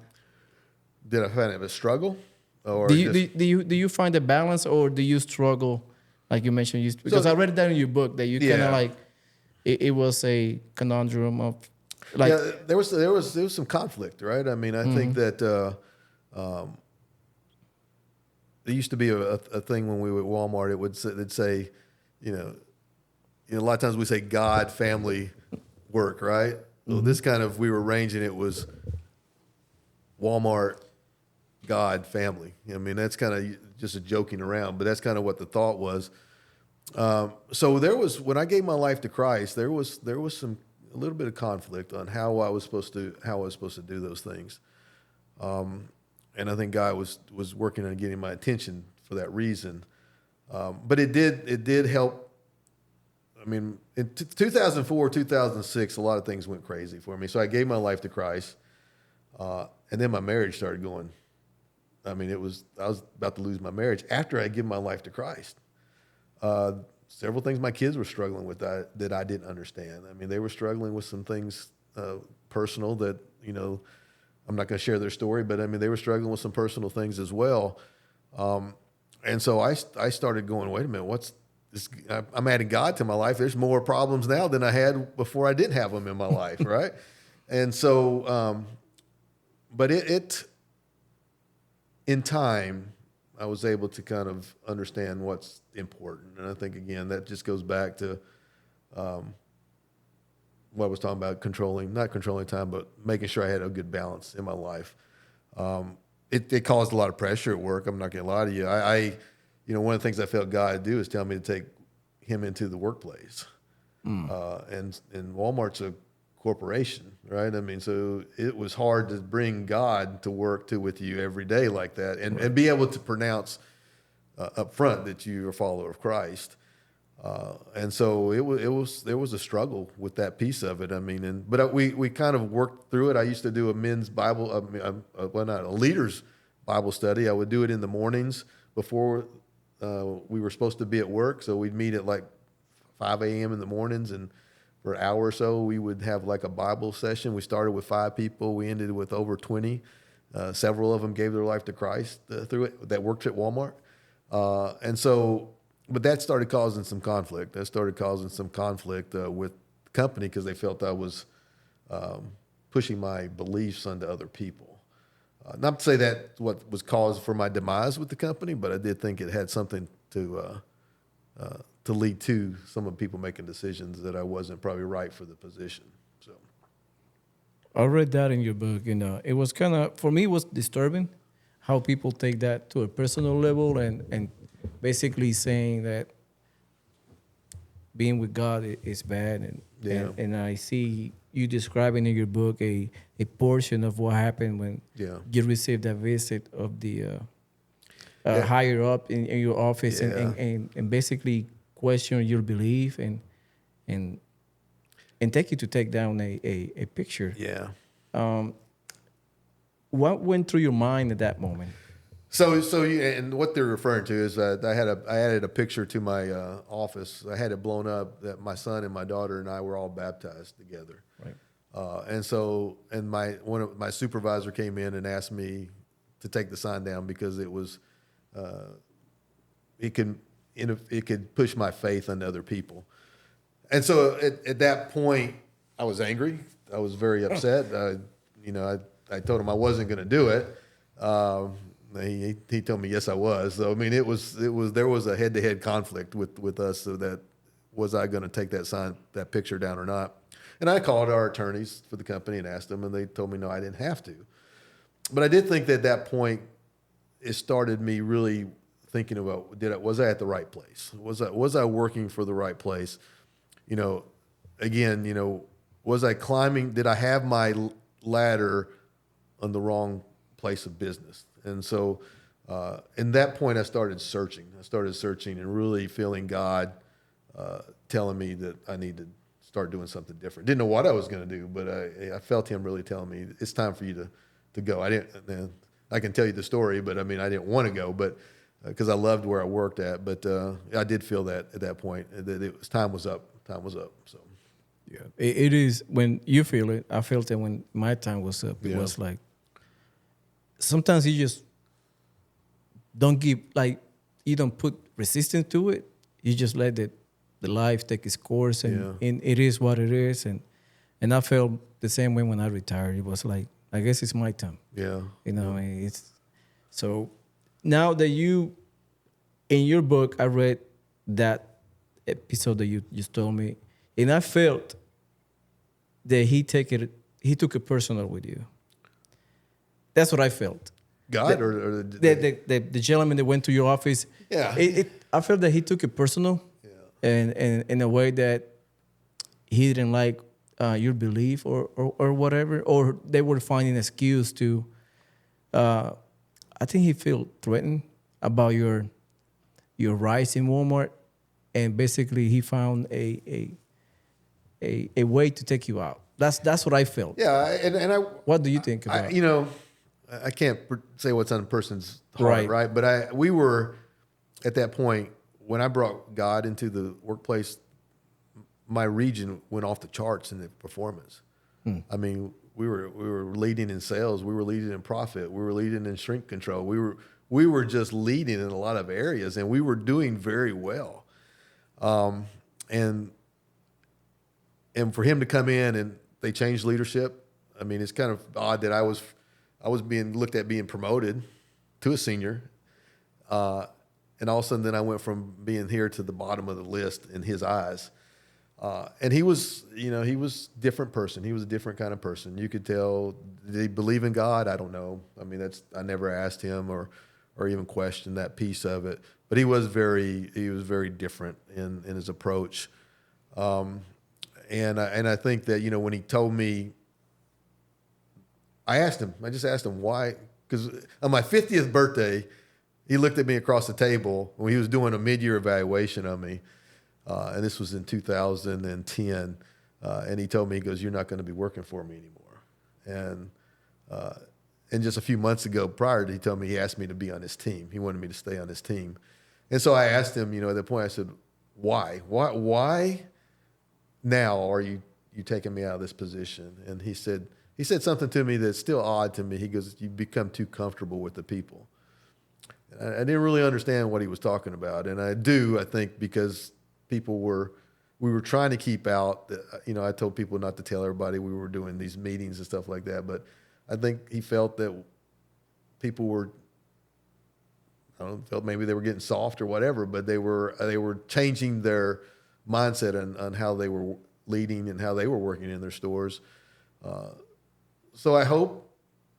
Did I find it a struggle? Or Do you find a balance, or do you struggle, like you mentioned? Because I read that in your book that you kind of like it was a conundrum of like there was some conflict, right? I mean, I think that there used to be a thing when we were at Walmart. It'd say, you know, a lot of times we say God, family, work, right? Well, this kind of we were arranging it was Walmart, God, family. I mean, that's kind of just a joking around, but that's kind of what the thought was. So there was, when I gave my life to Christ, there was a little bit of conflict on how I was supposed to do those things. And I think God was working on getting my attention for that reason. But it did help. I mean, in 2004, 2006, a lot of things went crazy for me. So I gave my life to Christ. And then my marriage started going. I mean, I was about to lose my marriage after I gave my life to Christ. Several things my kids were struggling with that I didn't understand. I mean, they were struggling with some things personal that, you know, I'm not going to share their story, but I mean, they were struggling with some personal things as well. And so I started going, wait a minute, what's this? I'm adding God to my life. There's more problems now than I had before I didn't have them in my life, right? And so, but it in time, I was able to kind of understand what's important. And I think, again, that just goes back to what I was talking about, not controlling time, but making sure I had a good balance in my life. It caused a lot of pressure at work. I'm not going to lie to you. You know, one of the things I felt God do is tell me to take him into the workplace. And Walmart's a corporation, right? I mean, so it was hard to bring God to work with you every day like that, and be able to pronounce up front that you're a follower of Christ. And so there was a struggle with that piece of it. I mean, but we kind of worked through it. I used to do a men's Bible, not a leaders Bible study. I would do it in the mornings before we were supposed to be at work. So we'd meet at like 5 a.m. in the mornings, and for an hour or so, we would have like a Bible session. We started with 5 people. We ended with over 20. Several of them gave their life to Christ through it that worked at Walmart. And so, but that started causing some conflict. That started causing some conflict with the company because they felt I was pushing my beliefs onto other people. Not to say that what was cause for my demise with the company, but I did think it had something to lead to some of the people making decisions that I wasn't probably right for the position. So I read that in your book, and it was kind of, for me, it was disturbing how people take that to a personal level and basically saying that being with God is bad. And I see you describing in your book a portion of what happened when you received that visit of the higher up in your office and basically question your belief and take you to take down a picture. Yeah. What went through your mind at that moment? So and what they're referring to is that I added a picture to my office. I had it blown up that my son and my daughter and I were all baptized together. Right. My supervisor came in and asked me to take the sign down because it was it could push my faith on other people. And so at that point, I was angry. I was very upset. I told him I wasn't going to do it. He told me yes, I was. So I mean, there was a head-to-head conflict with us. So that was I going to take that picture down or not? And I called our attorneys for the company and asked them, and they told me no, I didn't have to. But I did think that at that point, it started me really thinking about was I at the right place? Was I working for the right place? you know, again, you know, was I climbing? Did I have my ladder on the wrong place of business? And so, in that point, I started searching. And really feeling God telling me that I need to start doing something different. Didn't know what I was going to do, but I felt Him really telling me it's time for you to go. I didn't. I can tell you the story, but I mean, I didn't want to go, but because I loved where I worked at. But I did feel that at that point that time was up. Time was up. So. Yeah, it is when you feel it. I felt it when my time was up. It was like sometimes you just don't give, like, you don't put resistance to it. You just let the life take its course, and it is what it is. And I felt the same way when I retired. It was like, I guess it's my time. Yeah, you know, it's so. Now that you, in your book, I read that episode that you just told me, and I felt that he took it personal with you. That's what I felt. God, or the gentleman that went to your office. Yeah. I felt that he took it personal, and in a way that he didn't like your belief or whatever, or they were finding an excuse to. I think he felt threatened about your rise in Walmart, and basically he found a way to take you out. That's what I felt. Yeah, and I. What do you think about? You know, I can't say what's on a person's heart, right? But we were at that point when I brought God into the workplace. My region went off the charts in the performance. I mean, we were leading in sales, we were leading in profit, we were leading in shrink control. We were just leading in a lot of areas, and we were doing very well. And for him to come in and they changed leadership. I mean, it's kind of odd that I was being looked at being promoted to a senior, and all of a sudden then I went from being here to the bottom of the list in his eyes. And he was different person. He was a different kind of person. You could tell. Did he believe in God? I don't know. I mean, I never asked him or even questioned that piece of it. But he was very different in his approach. And I think that, you know, when he told me, I just asked him why, because on my 50th birthday, he looked at me across the table when he was doing a mid-year evaluation of me. And this was in 2010. And he told me, he goes, "You're not going to be working for me anymore." And just a few months ago prior, he told me, he asked me to be on his team. He wanted me to stay on his team. And so I asked him, you know, at that point I said, why now are you taking me out of this position? And he said something to me that's still odd to me. He goes, "You become too comfortable with the people." And I didn't really understand what he was talking about. And I think, because we were trying to keep out, you know, I told people not to tell everybody we were doing these meetings and stuff like that. But I think he felt that people were, I don't know, felt maybe they were getting soft or whatever, but they were changing their mindset on how they were leading and how they were working in their stores. So I hope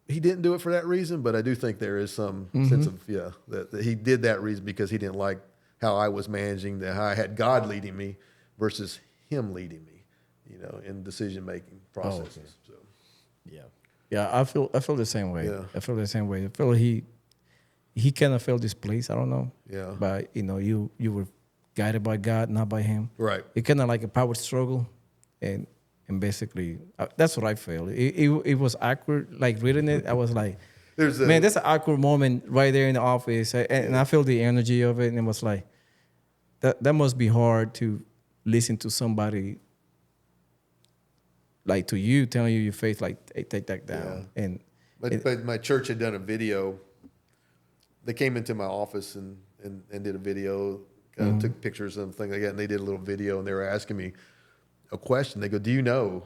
he didn't do it for that reason, but I do think there is some sense of, that he did that reason because he didn't like how I was managing, how I had God leading me versus him leading me, you know, in decision-making processes. So. Yeah, I feel the same way. Yeah. I feel the same way. I feel he kind of felt displaced. I don't know. Yeah. But, you know, you were guided by God, not by him. Right. It kind of like a power struggle, and basically that's what I feel. It was awkward. Like reading it, I was like, that's an awkward moment right there in the office, and I feel the energy of it, and it was like, that must be hard to listen to somebody like to you telling you your faith, like, hey, take that down. Yeah. But my church had done a video. They came into my office and did a video, kind of took pictures and things like that, and they did a little video, and they were asking me a question. They go, "Do you know?"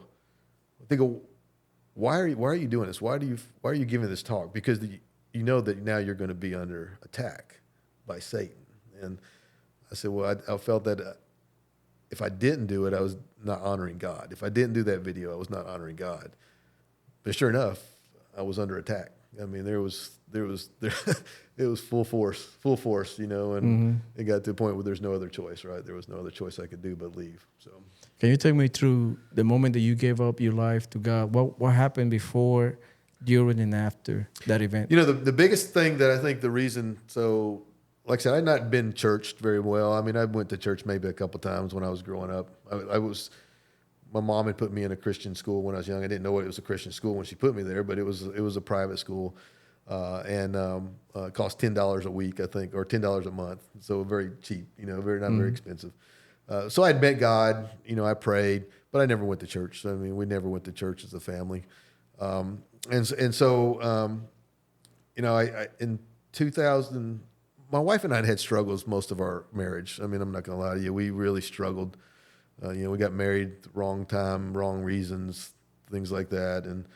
They go, "Why are you doing this? Why are you giving this talk? Because you know that now you're going to be under attack by Satan." And I said, "Well, I felt that if I didn't do it, I was not honoring God. If I didn't do that video, I was not honoring God." But sure enough, I was under attack. I mean, it was full force, you know, and it got to the point where there's no other choice, right? There was no other choice I could do but leave. So Can you take me through the moment that you gave up your life to God? What happened before, during, and after that event? You know, the biggest thing that I think the reason, so like I said, I'd not been churched very well. I mean, I went to church maybe a couple times when I was growing up. My mom had put me in a Christian school when I was young. I didn't know it was a Christian school when she put me there, but it was a private school, and it cost $10 a week, I think, or $10 a month. So very cheap, you know, not very expensive. So I'd met God, you know, I prayed, but I never went to church. So, I mean, we never went to church as a family. So, you know, I in 2000, my wife and I had struggles most of our marriage. I mean, I'm not going to lie to you. We really struggled. You know, we got married wrong time, wrong reasons, things like that. And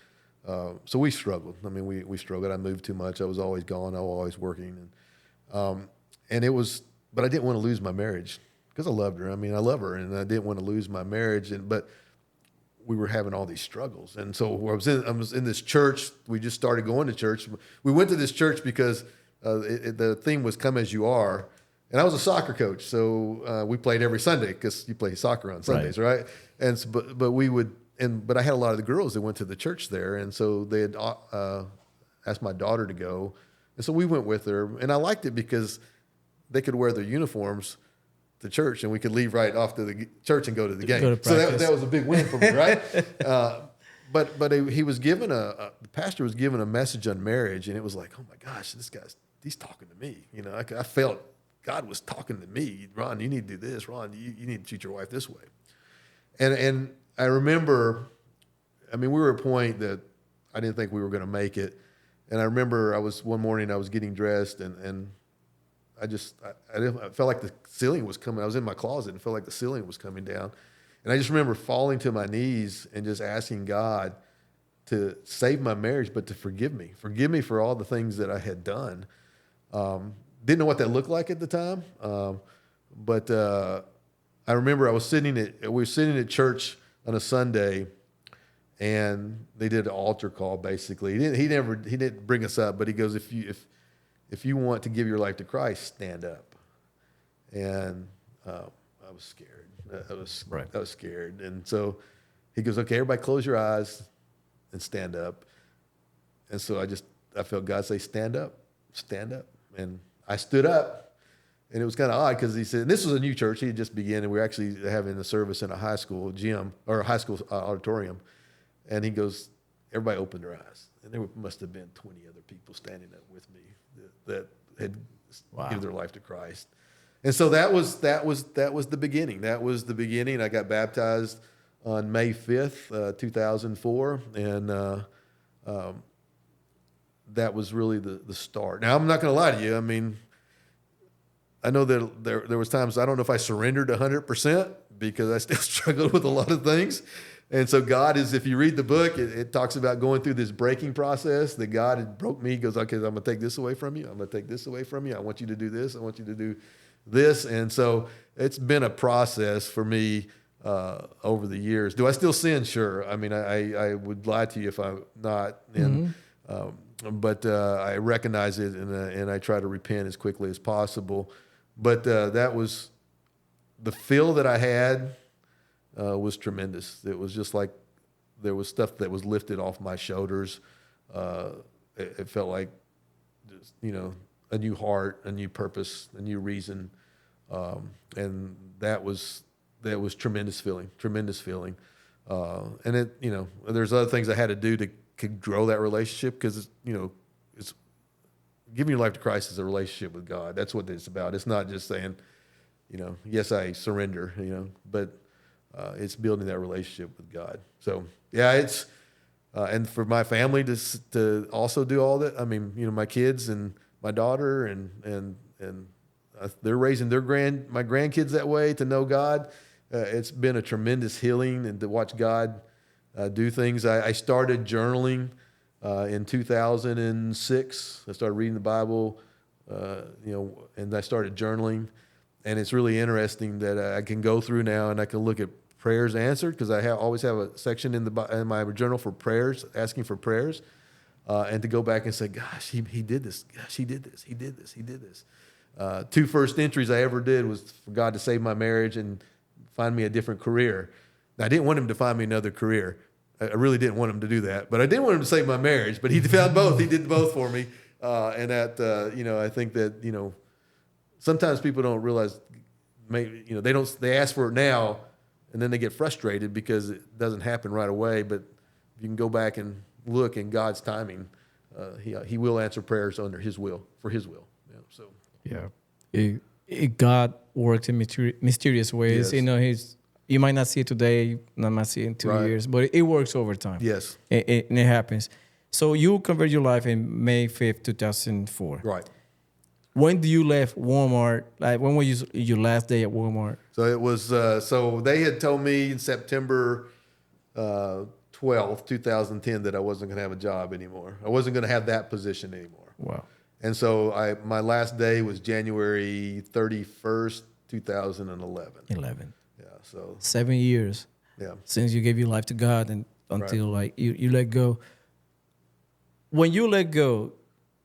so we struggled. I mean, we struggled. I moved too much. I was always gone. I was always working. And it was, but I didn't want to lose my marriage because I loved her. I mean, I love her, and I didn't want to lose my marriage. But we were having all these struggles. And so I was in this church. We just started going to church. We went to this church because the theme was "Come as You Are." And I was a soccer coach, so we played every Sunday because you play soccer on Sundays, right? And so, but we would, but I had a lot of the girls that went to the church there, and so they had asked my daughter to go, and so we went with her, and I liked it because they could wear their uniforms to church, and we could leave right off to the church and go to the game. So that was a big win for me, right? But he was given the pastor was given a message on marriage, and it was like, oh my gosh, he's talking to me. You know, I felt God was talking to me. Ron, you need to do this. Ron, you need to treat your wife this way. And I remember, I mean, we were at a point that I didn't think we were going to make it. And I remember one morning I was getting dressed and I felt like the ceiling was coming. I was in my closet and felt like the ceiling was coming down. And I just remember falling to my knees and just asking God to save my marriage, but to forgive me. Forgive me for all the things that I had done. Didn't know what that looked like at the time, but I remember we were sitting at church on a Sunday, and they did an altar call. Basically, he didn't bring us up, but he goes, if you want to give your life to Christ, stand up. And I was scared. I was scared, and so he goes, okay, everybody, close your eyes and stand up. And so I felt God say, stand up, and I stood up, and it was kind of odd because he said, and this was a new church. He had just begun, and we were actually having a service in a high school gym or a high school auditorium. And he goes, everybody opened their eyes. And there must have been 20 other people standing up with me that had given their life to Christ. And so that was the beginning. That was the beginning. I got baptized on May 5th, 2004. And that was really the start. Now, I'm not going to lie to you. I mean, I know that there was times, I don't know if I surrendered 100% because I still struggled with a lot of things. And so God is, if you read the book, it talks about going through this breaking process, that God had broke me. He goes, okay, I'm going to take this away from you. I'm going to take this away from you. I want you to do this. I want you to do this. And so it's been a process for me over the years. Do I still sin? Sure. I mean, I would lie to you if I'm not. And, but I recognize it, and I try to repent as quickly as possible. But that was the feel that I had was tremendous. It was just like there was stuff that was lifted off my shoulders. It felt like, just, you know, a new heart, a new purpose, a new reason, and that was tremendous feeling. And it, you know, there's other things I had to do to grow that relationship because, you know, it's giving your life to Christ is a relationship with God. That's what it's about. It's not just saying, you know, yes, I surrender, you know, but it's building that relationship with God. So yeah, it's and for my family to also do all that. I mean, you know, my kids and my daughter and they're raising my grandkids that way to know God. It's been a tremendous healing, and to watch God do things. I started journaling in 2006. I started reading the Bible, you know, and I started journaling. And it's really interesting that I can go through now and I can look at prayers answered, because I always have a section in my journal for prayers, asking for prayers, and to go back and say, gosh, he did this. Gosh, he did this. He did this. He did this. 2 first entries I ever did was for God to save my marriage and find me a different career. I didn't want him to find me another career. I really didn't want him to do that, but I didn't want him to save my marriage. But he found both. He did both for me, and that I think that sometimes people don't realize, they ask for it now, and then they get frustrated because it doesn't happen right away. But if you can go back and look in God's timing, He will answer prayers under His will for His will. So God works in mysterious ways. Yes. You might not see it today, not might see it in 2 Right. years, but it works over time. Yes, And it happens. So you convert your life in May 5th, 2004. right. When do you left Walmart? Like, when was your last day at Walmart? So it was. So they had told me in September 12th, 2010, that I wasn't going to have a job anymore. I wasn't going to have that position anymore. Wow. And so my last day was January 31st, 2011. 11. Yeah. So 7 years yeah. since you gave your life to God and until like you let go. When you let go,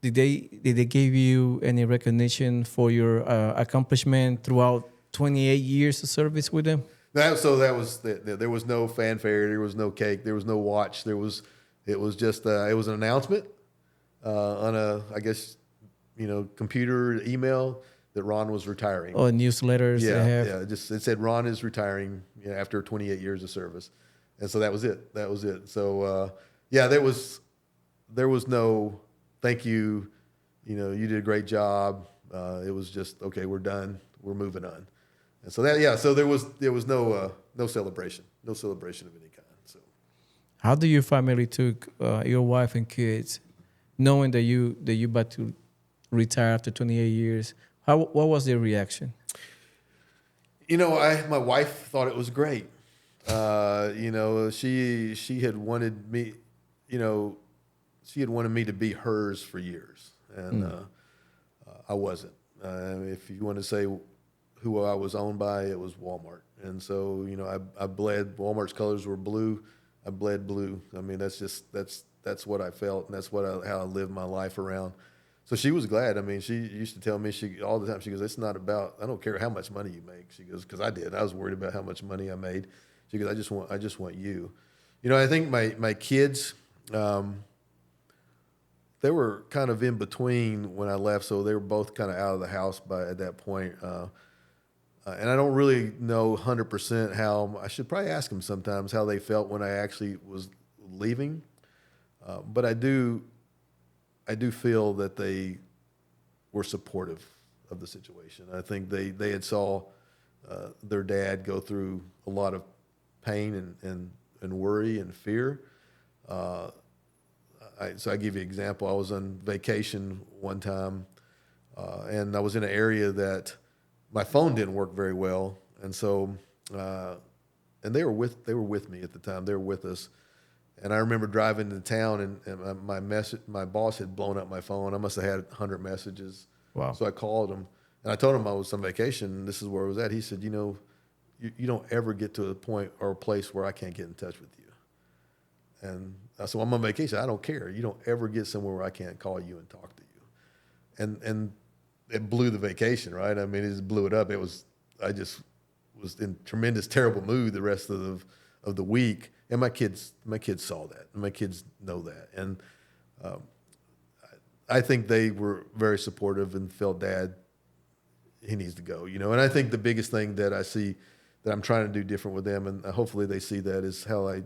did they give you any recognition for your accomplishment throughout 28 years of service with them? There was no fanfare. There was no cake. There was no watch. It was just it was an announcement on I guess computer email that Ron was retiring. Or newsletters they have? Yeah. It said Ron is retiring after 28 years of service, and so that was it. So there was no thank you. You did a great job. It was just okay. We're done. We're moving on. And so so there was no celebration, of any kind. So How do your family took your wife and kids, knowing that you about to retire after 28 years? What was their reaction? My wife thought it was great. She had wanted me, to be hers for years, and I wasn't. If you want to say who I was owned by, it was Walmart. And so, I bled. Walmart's colors were blue. I bled blue. I mean, that's what I felt, and that's how I lived my life around. So she was glad. I mean, she used to tell me all the time. She goes, "It's not about. I don't care how much money you make." She goes, "Because I did. I was worried about how much money I made." She goes, "I just want you." I think my kids, they were kind of in between when I left, so they were both kind of out of the house at that point. And I don't really know 100% how. I should probably ask them sometimes how they felt when I actually was leaving. But I do feel that they were supportive of the situation. I think they had saw their dad go through a lot of pain and worry and fear. So I give you an example. I was on vacation one time, and I was in an area that my phone didn't work very well, and so and they were with me at the time. They were with us, and I remember driving to town, and my boss had blown up my phone. I must have had 100 messages. Wow. So I called him, and I told him I was on vacation, and this is where I was at. He said, you don't ever get to a point or a place where I can't get in touch with you. And I said, well, I'm on vacation. I don't care. You don't ever get somewhere where I can't call you and talk to you. And it blew the vacation, right? I mean, it just blew it up. I just was in tremendous, terrible mood the rest of the week. And my kids saw that. And my kids know that. And I think they were very supportive and felt, Dad, he needs to go, And I think the biggest thing that I see that I'm trying to do different with them, and hopefully they see that, is how I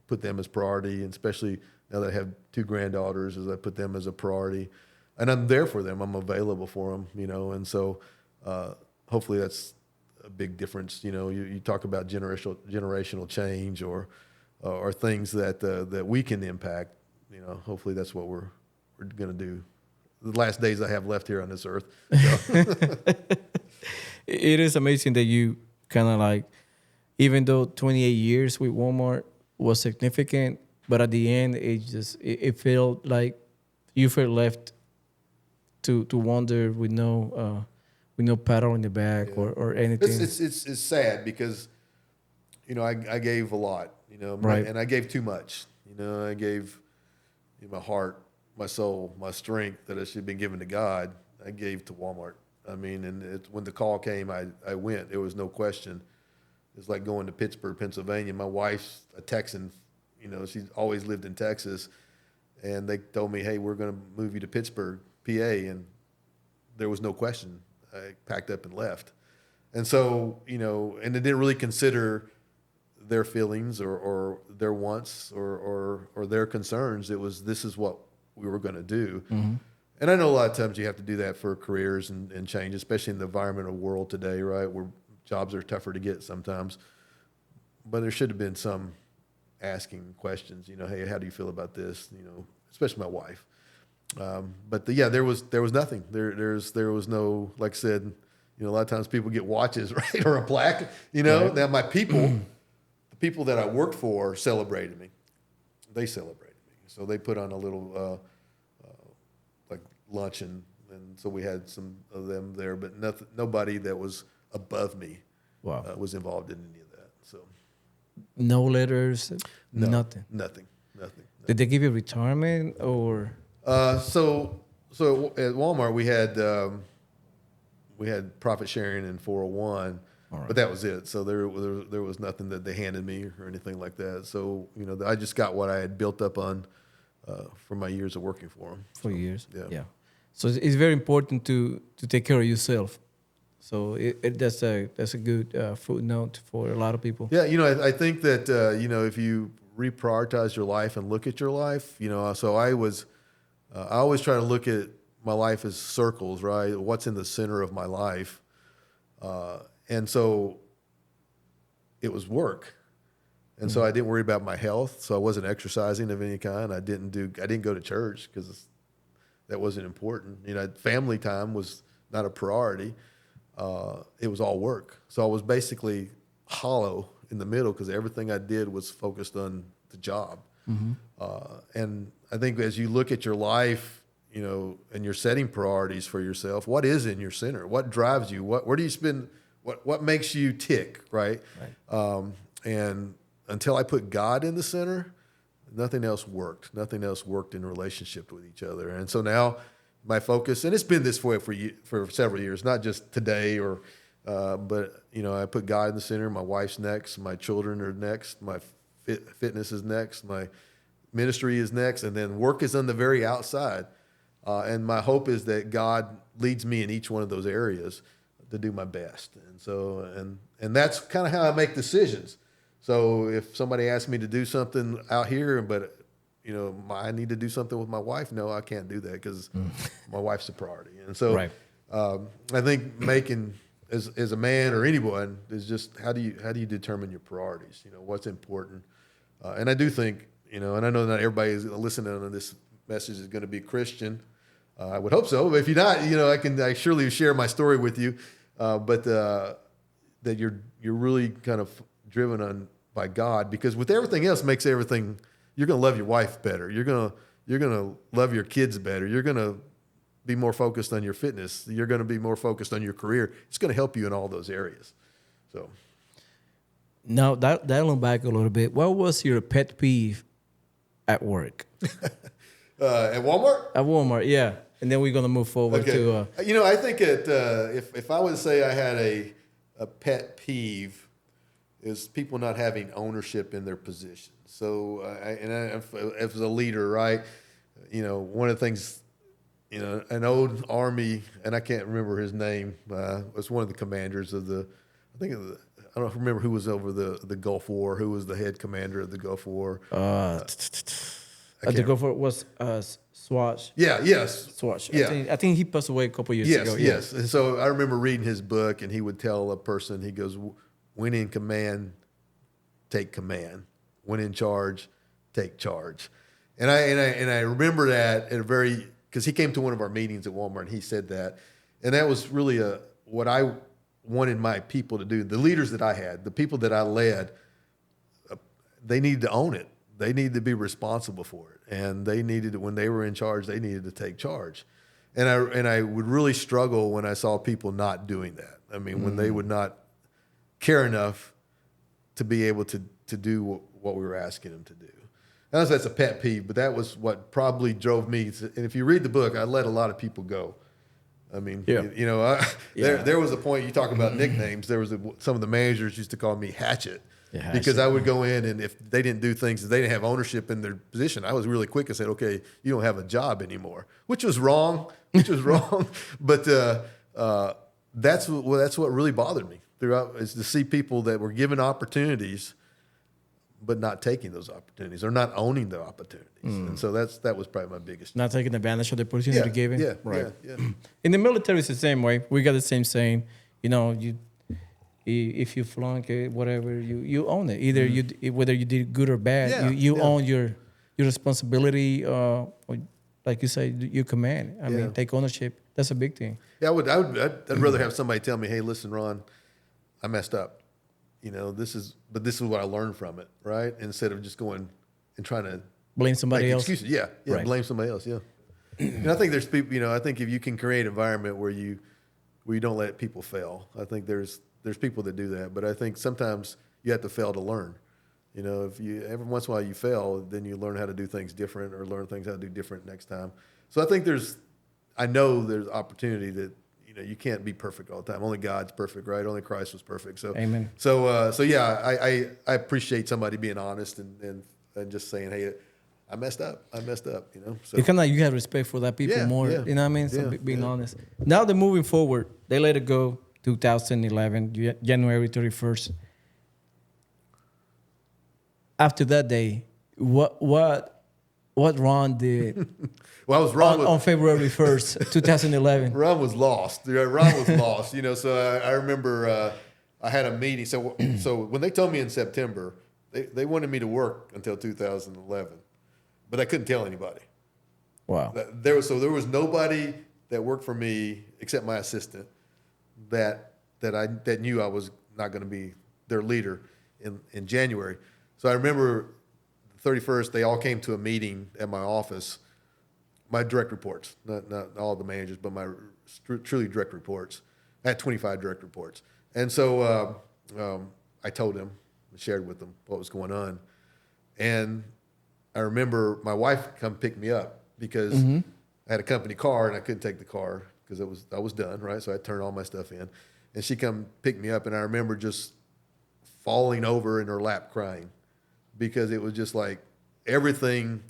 put them as priority, and especially now that I have 2 granddaughters, as I put them as a priority. And I'm there for them. I'm available for them, and so hopefully that's a big difference. You talk about generational change or things that we can impact. Hopefully that's what we're going to do. The last days I have left here on this earth. So. It is amazing that you kind of like, even though 28 years with Walmart was significant, but at the end it felt like you felt left to wander with no paddle in the back or anything. It's sad because I gave a lot, right. And I gave too much. I gave my heart, my soul, my strength that I should have been given to God. I gave to Walmart. I mean, and when the call came, I went. There was no question. It's like going to Pittsburgh, Pennsylvania. My wife's a Texan. You know, she's always lived in Texas. And they told me, hey, we're going to move you to Pittsburgh, PA. And there was no question. I packed up and left. And so, you know, and they didn't really consider their feelings or their wants or their concerns. It was, this is what we were going to do. Mm-hmm. And I know a lot of times you have to do that for careers and change, especially in the environmental world today, right, where jobs are tougher to get sometimes. But there should have been some asking questions, you know, hey, how do you feel about this? You know, especially my wife. But there was nothing. There was no, like I said, you know, a lot of times people get watches, right, or a plaque. You know, right. Now my people, the people that I worked for, celebrated me. They celebrated me, so they put on a little like luncheon, and so we had some of them there. But nobody that was above me, was involved in any of that. So no letters, no, nothing. Did they give you retirement or? So at Walmart we had profit sharing and 401, right. But that was it. So there was nothing that they handed me or anything like that. So, you know, I just got what I had built up on for my years of working for them. For years, yeah. So it's very important to take care of yourself. So that's a good footnote for a lot of people. Yeah, you know, I think that you know, if you reprioritize your life and look at your life, you know, so I always try to look at my life as circles, right? What's in the center of my life, and so it was work, and so I didn't worry about my health. So I wasn't exercising of any kind. I didn't go to church because that wasn't important. You know, family time was not a priority. It was all work. So I was basically hollow in the middle because everything I did was focused on the job. Mm-hmm. And I think as you look at your life, you know, and you're setting priorities for yourself, what is in your center? What drives you? Where do you spend? What makes you tick? Right. And until I put God in the center, nothing else worked. Nothing else worked in relationship with each other. And so now my focus, and it's been this way for several years, not just today but you know, I put God in the center. My wife's next. My children are next. My fitness is next. My ministry is next, and then work is on the very outside. And my hope is that God leads me in each one of those areas to do my best. And so, and that's kind of how I make decisions. So if somebody asks me to do something out here, but you know, I need to do something with my wife, no, I can't do that because my wife's a priority. And so, I think making as a man or anyone is just how do you determine your priorities? You know, what's important. And I do think, you know, and I know not everybody is listening to this message is going to be Christian. I would hope so. But if you're not, you know, I surely share my story with you. But that you're really kind of driven on by God, because with everything else makes everything. You're going to love your wife better. You're going to love your kids better. You're going to be more focused on your fitness. You're going to be more focused on your career. It's going to help you in all those areas. So. Now, dialing back a little bit, what was your pet peeve at work? At Walmart? At Walmart, yeah. And then we're going to move forward to... you know, I think if I would say I had a pet peeve, is people not having ownership in their position. So, as a leader, right, you know, one of the things, you know, an old Army, and I can't remember his name, was one of the commanders of I don't remember who was over the Gulf War, who was the head commander of the Gulf War. The Gulf War was Swatch. Swatch. Yeah. I think he passed away a couple years ago. Yes. And so I remember reading his book, and he would tell a person, he goes, when in command, take command. When in charge, take charge. And I remember that because he came to one of our meetings at Walmart and he said that, and that was really what I wanted my people to do. The leaders that I had, the people that I led, they needed to own it. They needed to be responsible for it, and they needed, when they were in charge, they needed to take charge. And I would really struggle when I saw people not doing that. I mean, when they would not care enough to be able to do what we were asking them to do. I know that's a pet peeve, but that was what probably drove me. And if you read the book, I let a lot of people go I mean, Yeah. there was a point you talk about nicknames. There was some of the managers used to call me Hatchet. Yeah, Because Hatchet. I would go in, and if they didn't do things, they didn't have ownership in their position, I was really quick and said, okay, you don't have a job anymore, which was wrong, But that's what really bothered me throughout, is to see people that were given opportunities but not taking those opportunities or not owning the opportunities. And so that was probably my biggest. Not taking advantage of the opportunity given. Yeah, Right. yeah. In the military, it's the same way. We got the same saying. If you flunk it, whatever, you own it. Either whether you did good or bad, Yeah, you yeah. own your responsibility. Or like you say, your command. I mean, take ownership. That's a big thing. Yeah, I'd rather have somebody tell me, hey, listen, Ron, I messed up. This is what I learned from it, right? Instead of just going and trying to Blame somebody make else. excuses. Yeah, Right. blame somebody else. Yeah. And I think there's people. I think if you can create an environment where you don't let people fail, I think there's people that do that. But I think sometimes you have to fail to learn. If you every once in a while you fail, then you learn how to do things different or learn things how to do different next time. So I think I know there's opportunity that. You can't be perfect all the time. Only God's perfect, right? Only Christ was perfect. So, Amen. So yeah, I appreciate somebody being honest and just saying, hey, I messed up. So You have respect for that people Yeah, more. yeah, You know what I mean? So yeah, being yeah. honest. Now they're moving forward. They let it go 2011, January 31st. After that day, what Ron did well, I was wrong on February 1st, 2011. Ron was lost. Ron was lost. So I remember I had a meeting. So when they told me in September, they wanted me to work until 2011, but I couldn't tell anybody. Wow. There was nobody that worked for me except my assistant that knew I was not going to be their leader in January. So I remember the 31st, they all came to a meeting at my office. My direct reports, not all the managers, but my truly direct reports. I had 25 direct reports. And so I told them, shared with them what was going on. And I remember my wife come pick me up because I had a company car and I couldn't take the car because I was done, right? So I turned all my stuff in. And she come pick me up, and I remember just falling over in her lap crying because it was just like everything,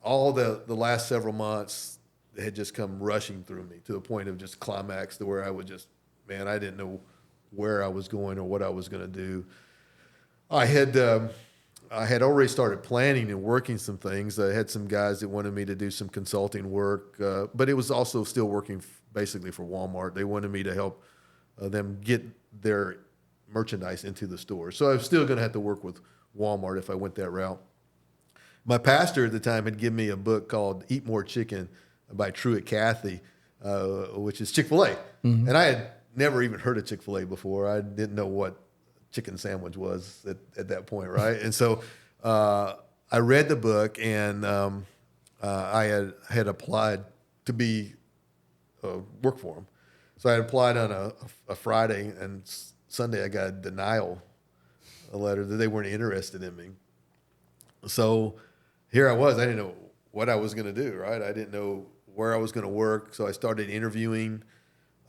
all the last several months had just come rushing through me to the point of just climax to where I would just, man, I didn't know where I was going or what I was going to do. I had already started planning and working some things. I had some guys that wanted me to do some consulting work, but it was also still working basically for Walmart. They wanted me to help them get their merchandise into the store. So I was still going to have to work with Walmart if I went that route. My pastor at the time had given me a book called Eat More Chicken by Truett Cathy, which is Chick-fil-A. And I had never even heard of Chick-fil-A before. I didn't know what chicken sandwich was at that point, right? And so I read the book, and I had applied to be work for them. So I had applied on a Friday, and Sunday I got a denial letter that they weren't interested in me. So here I was. I didn't know what I was going to do, right? I didn't know where I was going to work. So I started interviewing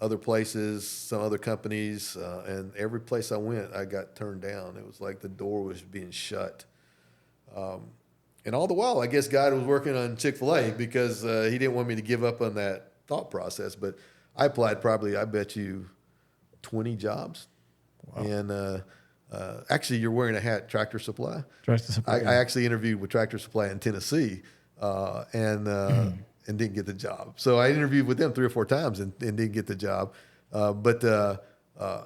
other places, some other companies, and every place I went, I got turned down. It was like the door was being shut. And all the while, I guess God was working on Chick-fil-A because he didn't want me to give up on that thought process. But I applied probably, I bet you, 20 jobs. Wow. And actually, you're wearing a hat, Tractor Supply. Tractor Supply. I actually interviewed with Tractor Supply in Tennessee and didn't get the job. So I interviewed with them 3 or 4 times and didn't get the job. But I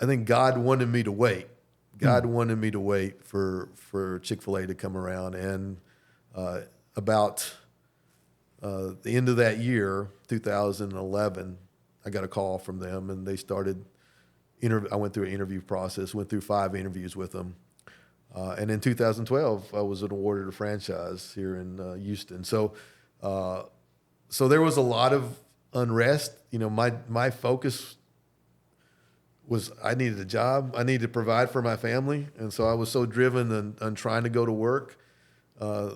think God wanted me to wait. God wanted me to wait for Chick-fil-A to come around. And about the end of that year, 2011, I got a call from them, and they started I went through an interview process, went through 5 interviews with them. And in 2012, I was awarded a franchise here in Houston. So there was a lot of unrest. My focus was I needed a job. I needed to provide for my family. And so I was so driven on trying to go to work that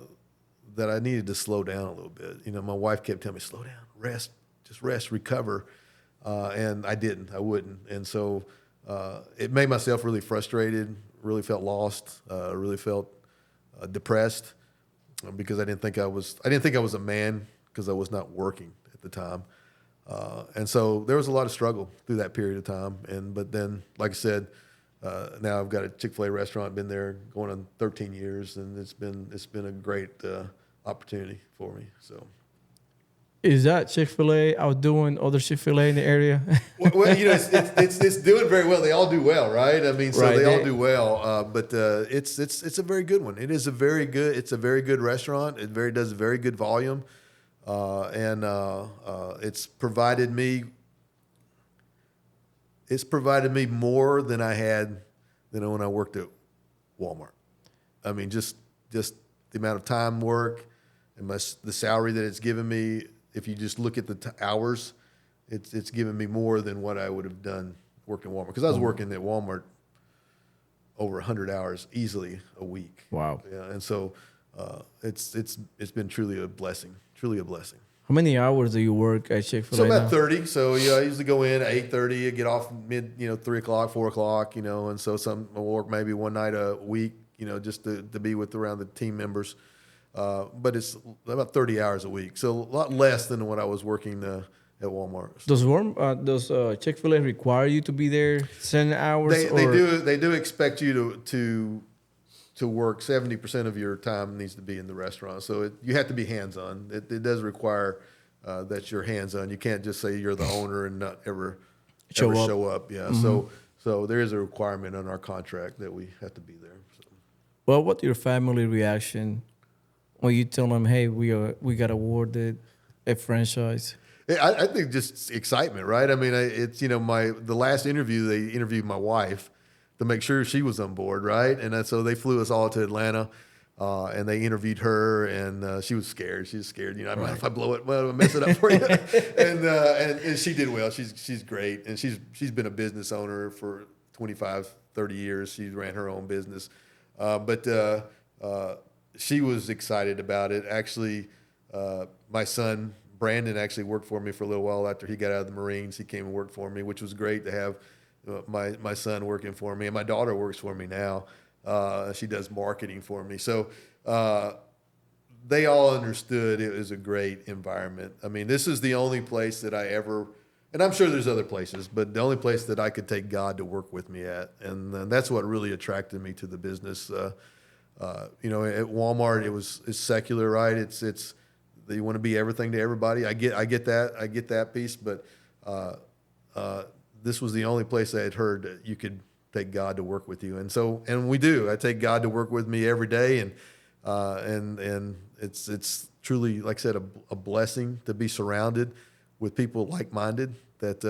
I needed to slow down a little bit. My wife kept telling me, slow down, rest, just rest, recover. And I didn't. I wouldn't. And so it made myself really frustrated. Really felt lost. Really felt depressed because I didn't think I was a man because I was not working at the time. And so there was a lot of struggle through that period of time. But then, like I said, now I've got a Chick-fil-A restaurant. Been there going on 13 years, and it's been a great opportunity for me. So. Is that Chick-fil-A outdoing other Chick-fil-A in the area? Well, it's doing very well. They all do well, right? I mean, so Right, they all do well. But it's a very good one. It's a very good restaurant. It does a very good volume, and it's provided me more than I had when I worked at Walmart. I mean, just the amount of time work and the salary that it's given me. If you just look at the hours, it's given me more than what I would have done working at Walmart. Because I was working at Walmart over 100 hours easily a week. Wow. Yeah, and so it's been truly a blessing. Truly a blessing. How many hours do you work at Chick-fil-A So about now? 30. So I usually go in at 8:30, get off 3 o'clock, 4 o'clock, and so I'll work maybe one night a week, just to be with around the team members. But it's about 30 hours a week, so a lot less than what I was working at Walmart. Does Chick-fil-A require you to be there 10 hours? They do expect you to work 70% of your time needs to be in the restaurant. So you have to be hands-on. It does require that you're hands-on. You can't just say you're the owner and not ever show up. Yeah. Mm-hmm. So there is a requirement on our contract that we have to be there. So. Well, what's your family reaction when you tell them, "Hey, we got awarded a franchise"? I think just excitement, right? I mean, it's the last interview they interviewed my wife to make sure she was on board, right? And so they flew us all to Atlanta, and they interviewed her, and she was scared. She was scared. I might if I blow it, well, I'll mess it up for you. and she did well. She's great, and she's been a business owner for 25, 30 years. She ran her own business, but she was excited about it. Actually, my son Brandon actually worked for me for a little while after he got out of the Marines. He came and worked for me, which was great to have my son working for me. And my daughter works for me now. She does marketing for me. So they all understood it was a great environment. I mean, this is the only place that I ever, and I'm sure there's other places, but the only place that I could take God to work with me at. And that's what really attracted me to the business. At Walmart, it's secular, right? It's you want to be everything to everybody. I get that piece, but this was the only place I had heard that you could take God to work with you, and we do. I take God to work with me every day, and it's truly, like I said, a blessing to be surrounded with people like-minded that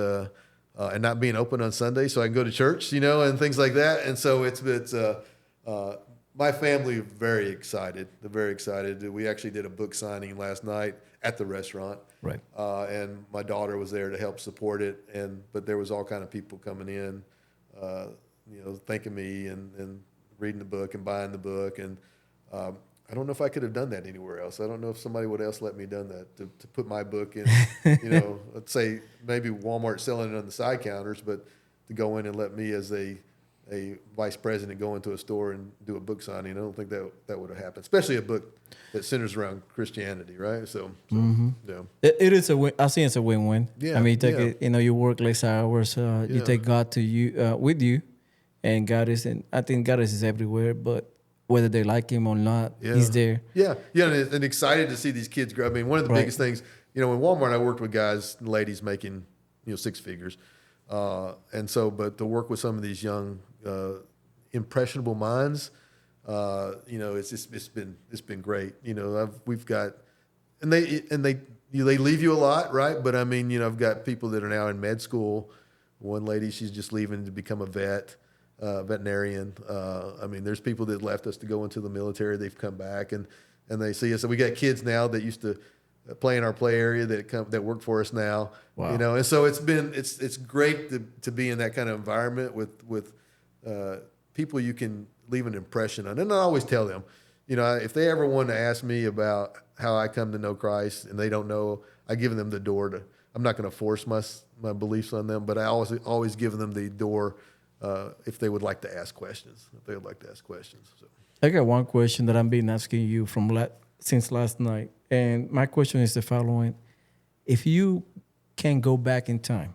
and not being open on Sunday, so I can go to church, and things like that. And so it's my family is very excited. They're very excited. We actually did a book signing last night at the restaurant. Right. And my daughter was there to help support it. But there was all kind of people coming in, thanking me and reading the book and buying the book. And I don't know if I could have done that anywhere else. I don't know if somebody would else let me done that to put my book in. Let's say maybe Walmart selling it on the side counters, but to go in and let me as a vice president go into a store and do a book signing, I don't think that would have happened, especially a book that centers around Christianity, right? So yeah. It is a win. I think it's a win-win. Yeah, I mean, you take it, you work less hours, you take God to you with you, and I think God is everywhere, but whether they like him or not, he's there. Yeah, and excited to see these kids grow. I mean, one of the biggest things, in Walmart, I worked with guys and ladies making, six figures. But to work with some of these young, impressionable minds, it's been great. We've got, and they leave you a lot, right? But I mean, I've got people that are now in med school. One lady, she's just leaving to become a veterinarian. I mean, there's people that left us to go into the military. They've come back and they see us. So we got kids now that used to play in our play area that work for us now. Wow. And so it's great to be in that kind of environment with people you can leave an impression on. And I always tell them, if they ever want to ask me about how I come to know Christ and they don't know, I give them the door I'm not going to force my beliefs on them, but I always give them the door if they would like to ask questions. If they would like to ask questions. So. I got one question that I've been asking you since last night, and my question is the following: if you can go back in time,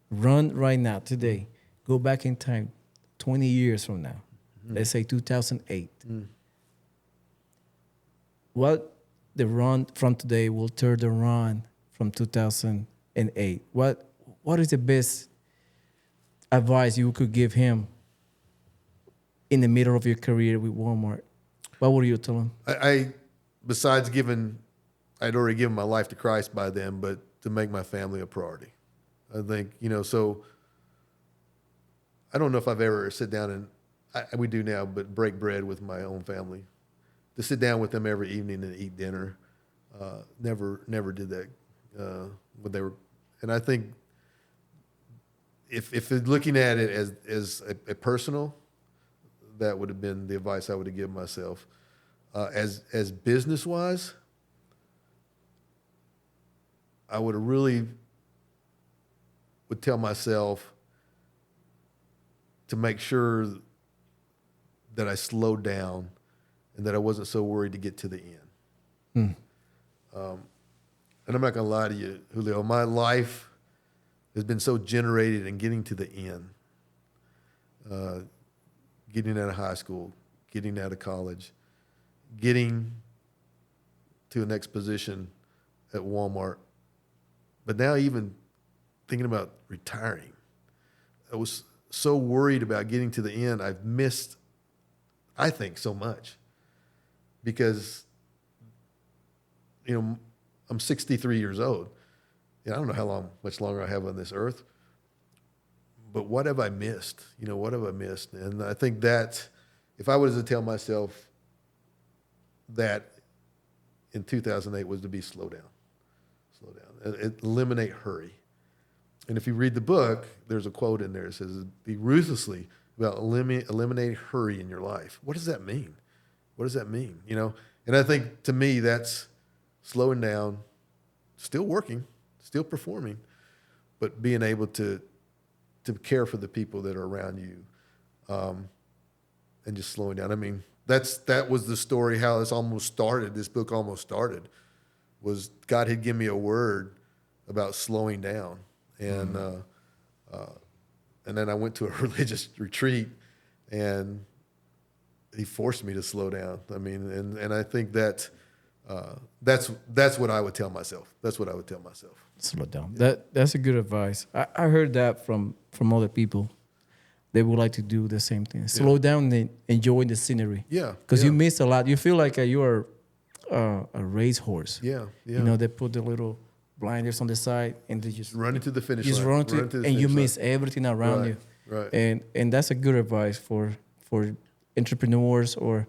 run right now today, go back in time, 20 years from now, let's say 2008. What the Ron from today will turn the Ron from 2008? What is the best advice you could give him in the middle of your career with Walmart? What would you tell him? I besides I'd already given my life to Christ by then, but to make my family a priority. I think, so I don't know if I've ever sit down and we do now, but break bread with my own family. To sit down with them every evening and eat dinner. Never did that when they were, and I think if looking at it as a personal, that would have been the advice I would have given myself. As business wise, I would have really would tell myself to make sure that I slowed down and that I wasn't so worried to get to the end. And I'm not going to lie to you, Julio, my life has been so generated in getting to the end, getting out of high school, getting out of college, getting to the next position at Walmart. But now even thinking about retiring, I was so worried about getting to the end. I've missed, I think, so much because, I'm 63 years old. I don't know how much longer I have on this earth, but what have I missed? What have I missed? And I think that if I was to tell myself that in 2008 was to be slow down, eliminate hurry. And if you read the book, there's a quote in there that says, be ruthlessly about eliminate hurry in your life. What does that mean? What does that mean? And I think to me, that's slowing down, still working, still performing, but being able to care for the people that are around you, and just slowing down. I mean, that was the story, how this book almost started, was God had given me a word about slowing down. And and then I went to a religious retreat, and he forced me to slow down. I mean, and I think that's what I would tell myself. That's what I would tell myself. Slow down. That's a good advice. I heard that from other people. They would like to do the same thing. Slow down and enjoy the scenery. Yeah. Because you miss a lot. You feel like you are a racehorse. Yeah. They put the little blinders on the side and they just run into the finish line. Run to the and you miss everything around you. Right. And that's a good advice for entrepreneurs or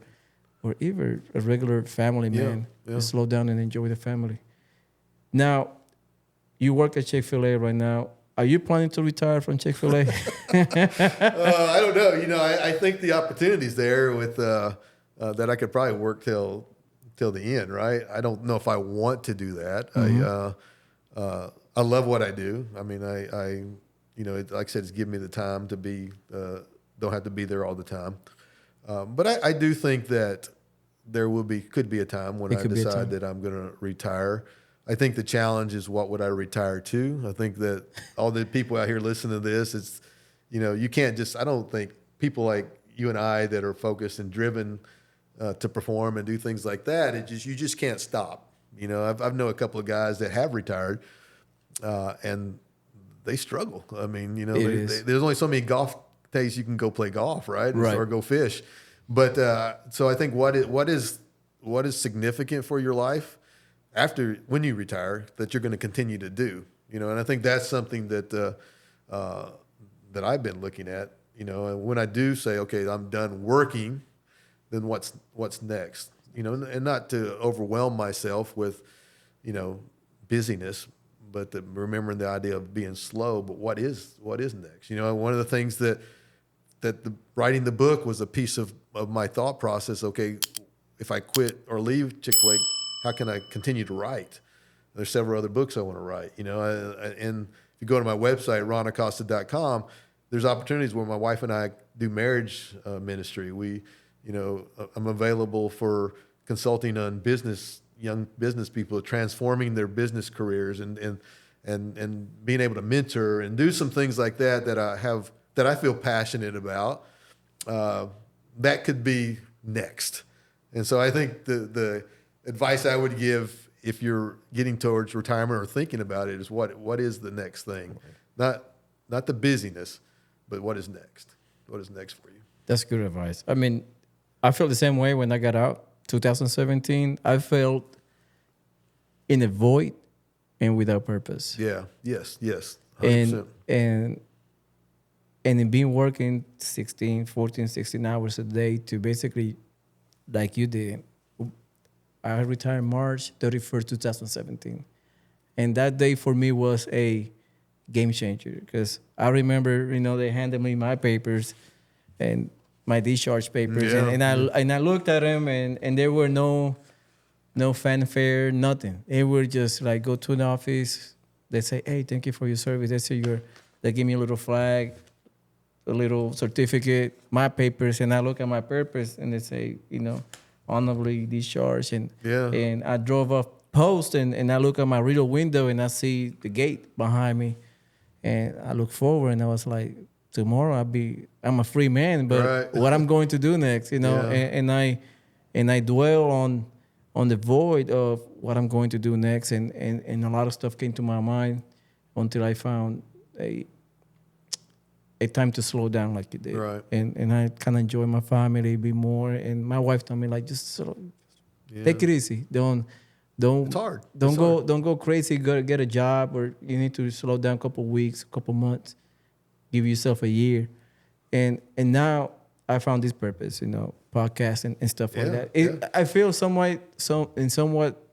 even a regular family man. Yeah. To slow down and enjoy the family. Now, you work at Chick-fil-A right now. Are you planning to retire from Chick-fil-A? I don't know. I think the opportunity's there with that I could probably work till the end, right? I don't know if I want to do that. Mm-hmm. I love what I do. I mean, I like I said, it's given me the time to be. Don't have to be there all the time. But I do think that there could be a time when I decide that I'm going to retire. I think the challenge is, what would I retire to? I think that all the people out here listening to this, it's, you can't just, I don't think people like you and I that are focused and driven to perform and do things like that, you just can't stop. I've known a couple of guys that have retired and they struggle. I mean, there's only so many golf days you can go play golf, right? Or go fish. But so I think what is significant for your life when you retire that you're going to continue to do, and I think that's something that that I've been looking at, and when I do say, okay, I'm done working, then what's next, and not to overwhelm myself with, busyness, but remembering the idea of being slow, but what is next? One of the things that writing the book was a piece of my thought process. Okay, if I quit or leave Chick-fil-A, how can I continue to write? There's several other books I want to write, and if you go to my website, ronacosta.com, there's opportunities where my wife and I do marriage ministry. I'm available for consulting on young business people, transforming their business careers and being able to mentor and do some things like that I feel passionate about. That could be next. And so I think the advice I would give if you're getting towards retirement or thinking about it is what is the next thing? Not the busyness, but what is next? What is next for you? That's good advice. I mean, I felt the same way when I got out, 2017. I felt in a void and without purpose. Yeah. Yes. 100%. And in being working 16 hours a day to basically, like you did, I retired March 31st, 2017. And that day for me was a game changer because I remember, they handed me my papers and my discharge papers. Yeah. And I looked at them and there were no fanfare, nothing. They were just like, go to an office. They say, hey, thank you for your service. They give me a little flag, a little certificate, my papers, and I look at my papers and they say, honorably discharged. And I drove off post and I look at my rear window and I see the gate behind me. And I look forward and I was like, tomorrow I'm a free man, but right. What I'm going to do next, and I dwell on the void of what I'm going to do next. And a lot of stuff came to my mind until I found a time to slow down like you did. Right. And I kind of enjoy my family a bit more. And my wife told me, like, just take it easy. It's hard. Don't go crazy. Go get a job, or you need to slow down a couple weeks, a couple months. Give yourself a year. And now I found this purpose, podcast and stuff like that. I feel somewhat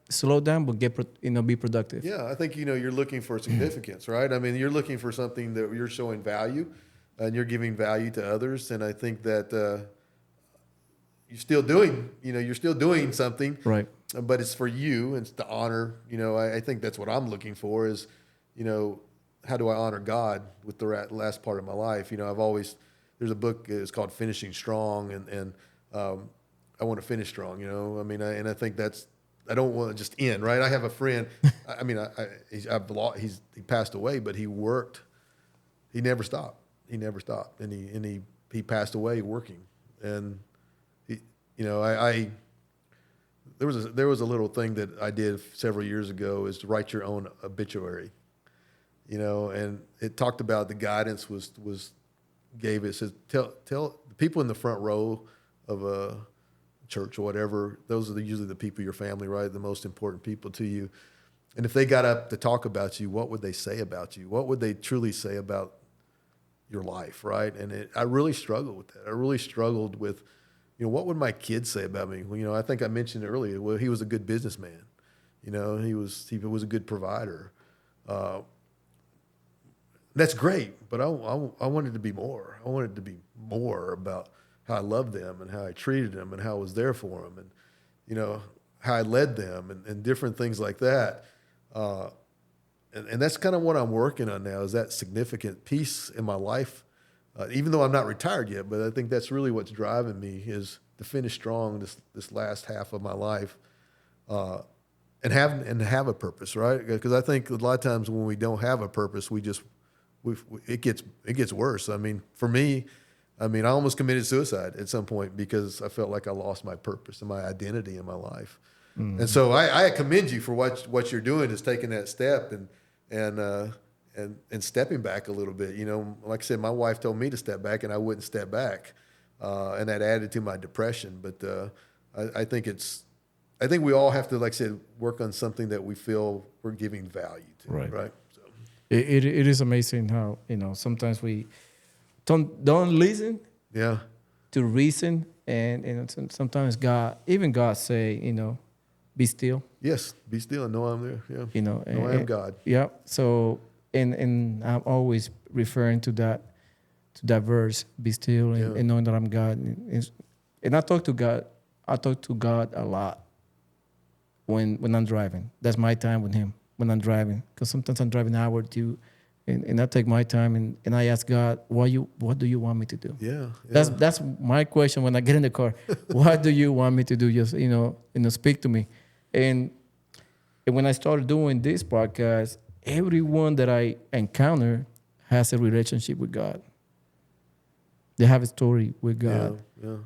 slow down, but be productive. Yeah, I think you're looking for significance, right? I mean, you're looking for something that you're showing value, and you're giving value to others. And I think that you're still doing something, right? But it's for you, and it's to honor. I think that's what I'm looking for is, how do I honor God with the last part of my life? There's a book, it's called Finishing Strong, and I want to finish strong. And I think I don't want to just end, right? I have a friend. He passed away, but he worked. He never stopped. And he passed away working. And there was a little thing that I did several years ago is to write your own obituary. And it talked about the guidance gave it says tell the people in the front row of a church or whatever, those are usually the people, your family, right? The most important people to you. And if they got up to talk about you, what would they say about you? What would they truly say about your life, right? And I really struggled with that. I really struggled with, what would my kids say about me? Well, I think I mentioned earlier, well, he was a good businessman. He was a good provider. That's great, but I wanted to be more. I wanted to be more about how I loved them and how I treated them and how I was there for them and, how I led them and different things like that. And that's kind of what I'm working on now is that significant piece in my life, even though I'm not retired yet, but I think that's really what's driving me is to finish strong this last half of my life and have a purpose, right? Because I think a lot of times when we don't have a purpose, it gets worse. I mean, for me, I almost committed suicide at some point because I felt like I lost my purpose and my identity in my life. Mm-hmm. And so I commend you for what you're doing is taking that step and stepping back a little bit. Like I said, my wife told me to step back and I wouldn't step back. And that added to my depression. But I think we all have to, like I said, work on something that we feel we're giving value to. Right? So. It is amazing how, sometimes we don't listen to reason. And sometimes God say, be still. Yes, be still and know I'm there. Yeah. I am God. Yeah. So, and I'm always referring to that verse, be still and knowing that I'm God. And I talk to God. I talk to God a lot when I'm driving. That's my time with Him. when I'm driving, because sometimes I'm driving an hour or two, and I take my time and I ask God, what do you want me to do? Yeah. That's my question when I get in the car. What do you want me to do? Just speak to me. And when I started doing this podcast, everyone that I encounter has a relationship with God. They have a story with God. Yeah.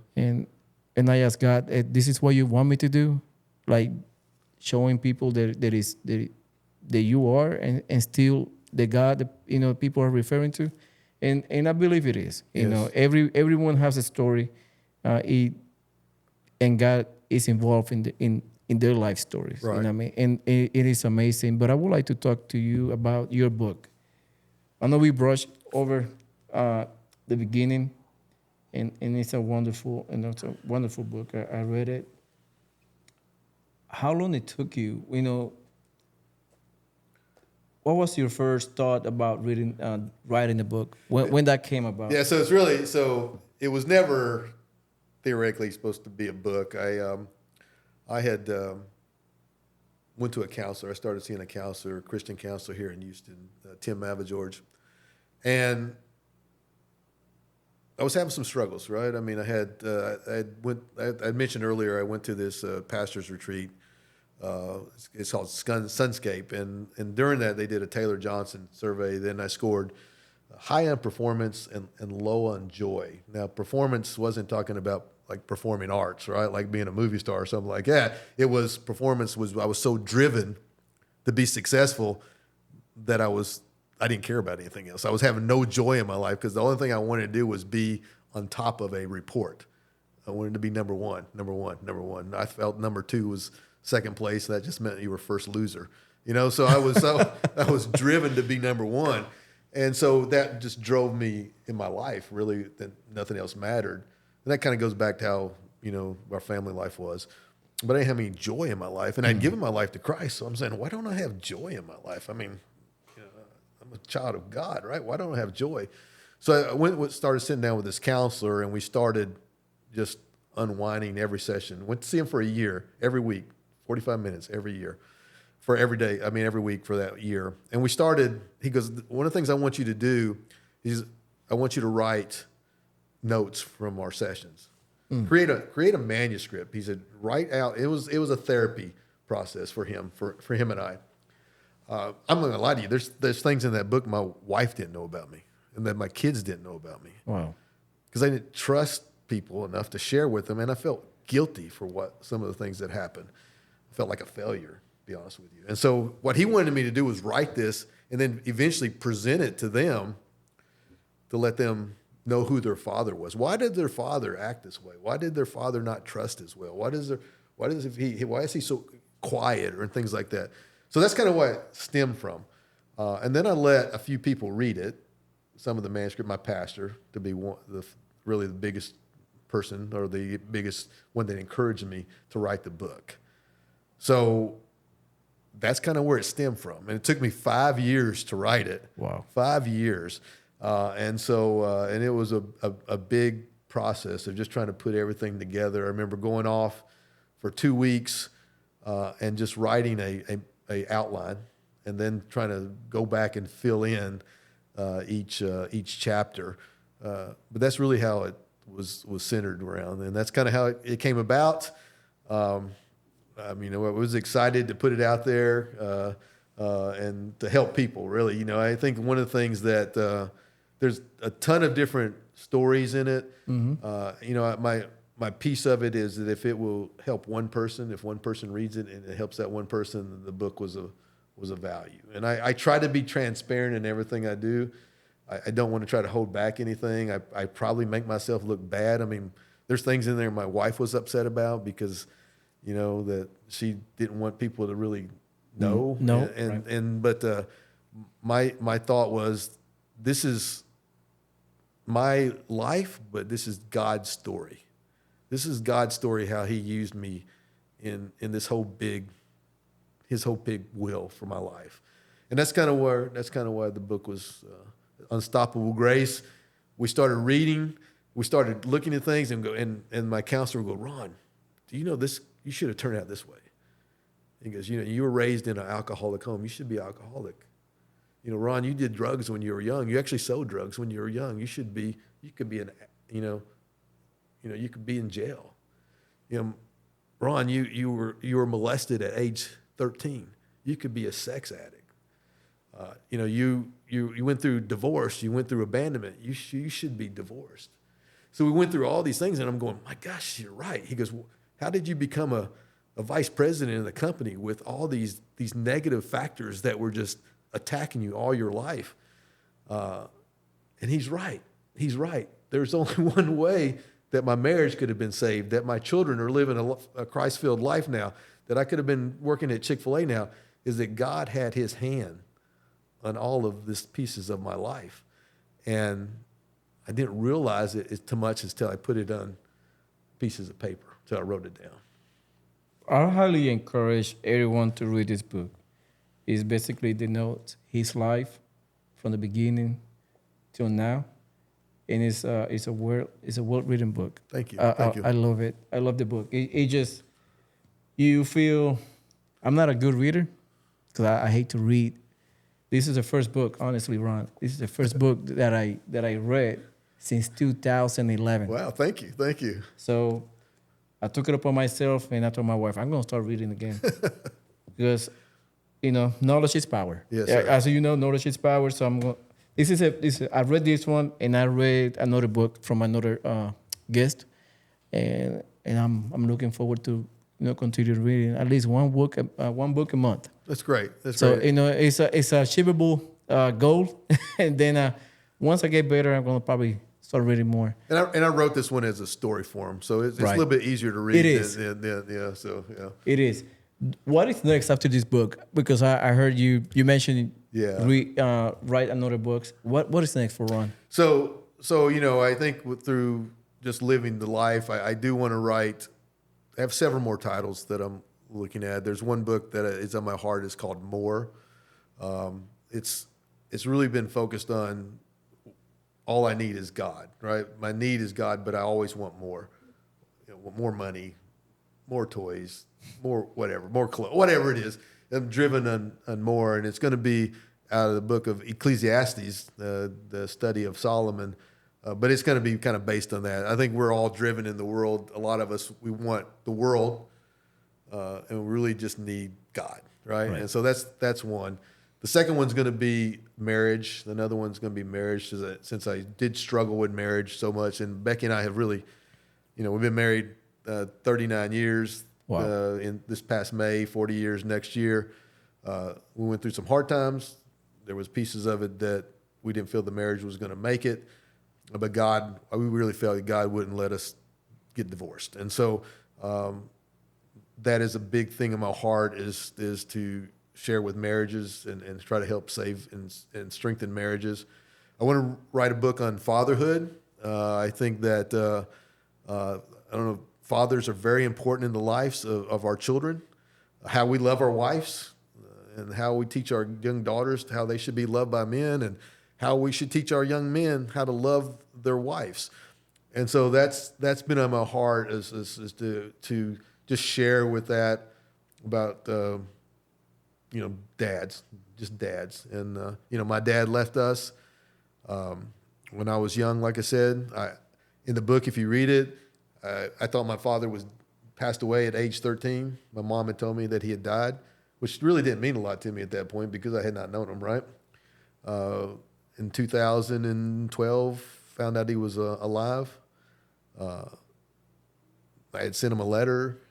And I ask God, this is what you want me to do? Like showing people that you are and still the God that people are referring to. And I believe it is. Yes. Everyone has a story. And God is involved in their life stories. Right. You know what I mean? And it is amazing. But I would like to talk to you about your book. I know we brushed over the beginning, and it's a wonderful book. I read it. How long it took you? What was your first thought about writing the book? When that came about? Yeah. So it was never theoretically supposed to be a book. I had went to a counselor. I started seeing a counselor, a Christian counselor here in Houston, Tim George, and I was having some struggles. Right. I mean, I mentioned earlier I went to this pastor's retreat. It's called Sunscape, and during that they did a Taylor Johnson survey. Then I scored high on performance and low on joy. Now, performance wasn't talking about like performing arts, right? Like being a movie star or something like that. I was so driven to be successful that I didn't care about anything else. I was having no joy in my life because the only thing I wanted to do was be on top of a report. I wanted to be number one. I felt number two was second place. That just meant you were first loser. So I was driven to be number one. And so that just drove me in my life, really, that nothing else mattered. And that kind of goes back to how, our family life was. But I didn't have any joy in my life. And I'd given my life to Christ. So I'm saying, why don't I have joy in my life? I mean, I'm a child of God, right? Why don't I have joy? So I started sitting down with this counselor, and we started just unwinding every session. Went to see him for a year, every week, 45 minutes every year. For every day, every week for that year. And he goes, one of the things I want you to do is I want you to write notes from our sessions. Create a manuscript. He said, write out, it was a therapy process for him and I. I'm not gonna lie to you, there's things in that book my wife didn't know about me and that my kids didn't know about me. Wow. Because I didn't trust people enough to share with them, and I felt guilty for some of the things that happened. I felt like a failure, to be honest with you. And so what he wanted me to do was write this and then eventually present it to them to let them know who their father was. Why did their father act this way? Why did their father not trust as well? Why is he so quiet or things like that? So that's kind of what it stemmed from. And then I let a few people read it, some of the manuscript, my pastor, to be really the biggest person or the biggest one that encouraged me to write the book. So that's kind of where it stemmed from. And it took me 5 years to write it. Wow. 5 years. And it was a big process of just trying to put everything together. I remember going off for 2 weeks and just writing a outline and then trying to go back and fill in each chapter. But that's really how it was centered around. And that's kind of how it came about. I was excited to put it out there and to help people, really. I think one of the things that there's a ton of different stories in it. Mm-hmm. My piece of it is that if it will help one person, if one person reads it and it helps that one person, the book was a value. And I try to be transparent in everything I do. I don't want to try to hold back anything. I probably make myself look bad. I mean, there's things in there my wife was upset about because that she didn't want people to really know. No. But my thought was, this is my life, but this is God's story. This is God's story, how he used me in his whole big will for my life. And that's kind of why the book was Unstoppable Grace. We started reading, we started looking at things and my counselor would go, Ron, do you know this? You should have turned out this way. He goes, you were raised in an alcoholic home. You should be alcoholic. Ron, you did drugs when you were young. You actually sold drugs when you were young. You could be you could be in jail. Ron, you were molested at age 13. You could be a sex addict. You went through divorce. You went through abandonment. You should be divorced. So we went through all these things, and I'm going, my gosh, you're right. He goes, well, how did you become a vice president in the company with all these negative factors that were just attacking you all your life? And he's right. He's right. There's only one way that my marriage could have been saved, that my children are living a Christ-filled life now, that I could have been working at Chick-fil-A now, is that God had his hand on all of these pieces of my life. And I didn't realize it too much until I put it on pieces of paper, until I wrote it down. I highly encourage everyone to read this book. It basically denotes his life from the beginning till now, and it's a well-written book. Thank you. Thank you. I love it. I love the book. It just, you feel. I'm not a good reader because I hate to read. This is the first book, honestly, Ron. This is the first book that I read since 2011. Wow, thank you. So I took it upon myself, and I told my wife, I'm going to start reading again. Because, knowledge is power. Yes, sir. As you know, knowledge is power. So I'm going. I read this one, and I read another book from another guest, and I'm looking forward to continue reading at least one book a month. That's great. Great. It's a achievable goal, and then once I get better, I'm going to probably start reading more. And I wrote this one as a story form, so it's Right. a little bit easier to read. It is. It is. What is next after this book? Because I heard you mentioned write another books. What is next for Ron? So I think through just living the life, I do want to write. I have several more titles that I'm looking at. There's one book that is on my heart. It's called More. It's really been focused on all I need is God, right? My need is God, but I always want more. More money, more toys, more whatever, more clothes, whatever it is. I'm driven on more, and it's going to be out of the book of Ecclesiastes, the study of Solomon. But it's going to be kind of based on that. I think we're all driven in the world. A lot of us, we want the world, and we really just need God, right? And so that's one. The second one's going to be marriage. Another one's going to be marriage, since I did struggle with marriage so much. And Becky and I have really, we've been married 39 years. Wow. In this past May, 40 years next year. We went through some hard times. There was pieces of it that we didn't feel the marriage was going to make it. But God, we really felt that God wouldn't let us get divorced. And so that is a big thing in my heart is to share with marriages and try to help save and strengthen marriages. I want to write a book on fatherhood. I think that, fathers are very important in the lives of our children, how we love our wives and how we teach our young daughters how they should be loved by men and how we should teach our young men how to love their wives. And so that's been on my heart is to just share with that about, dads. And, my dad left us when I was young, like I said. In the book, if you read it, I thought my father passed away at age 13. My mom had told me that he had died, which really didn't mean a lot to me at that point because I had not known him, right? In 2012, found out he was alive. I had sent him a letter,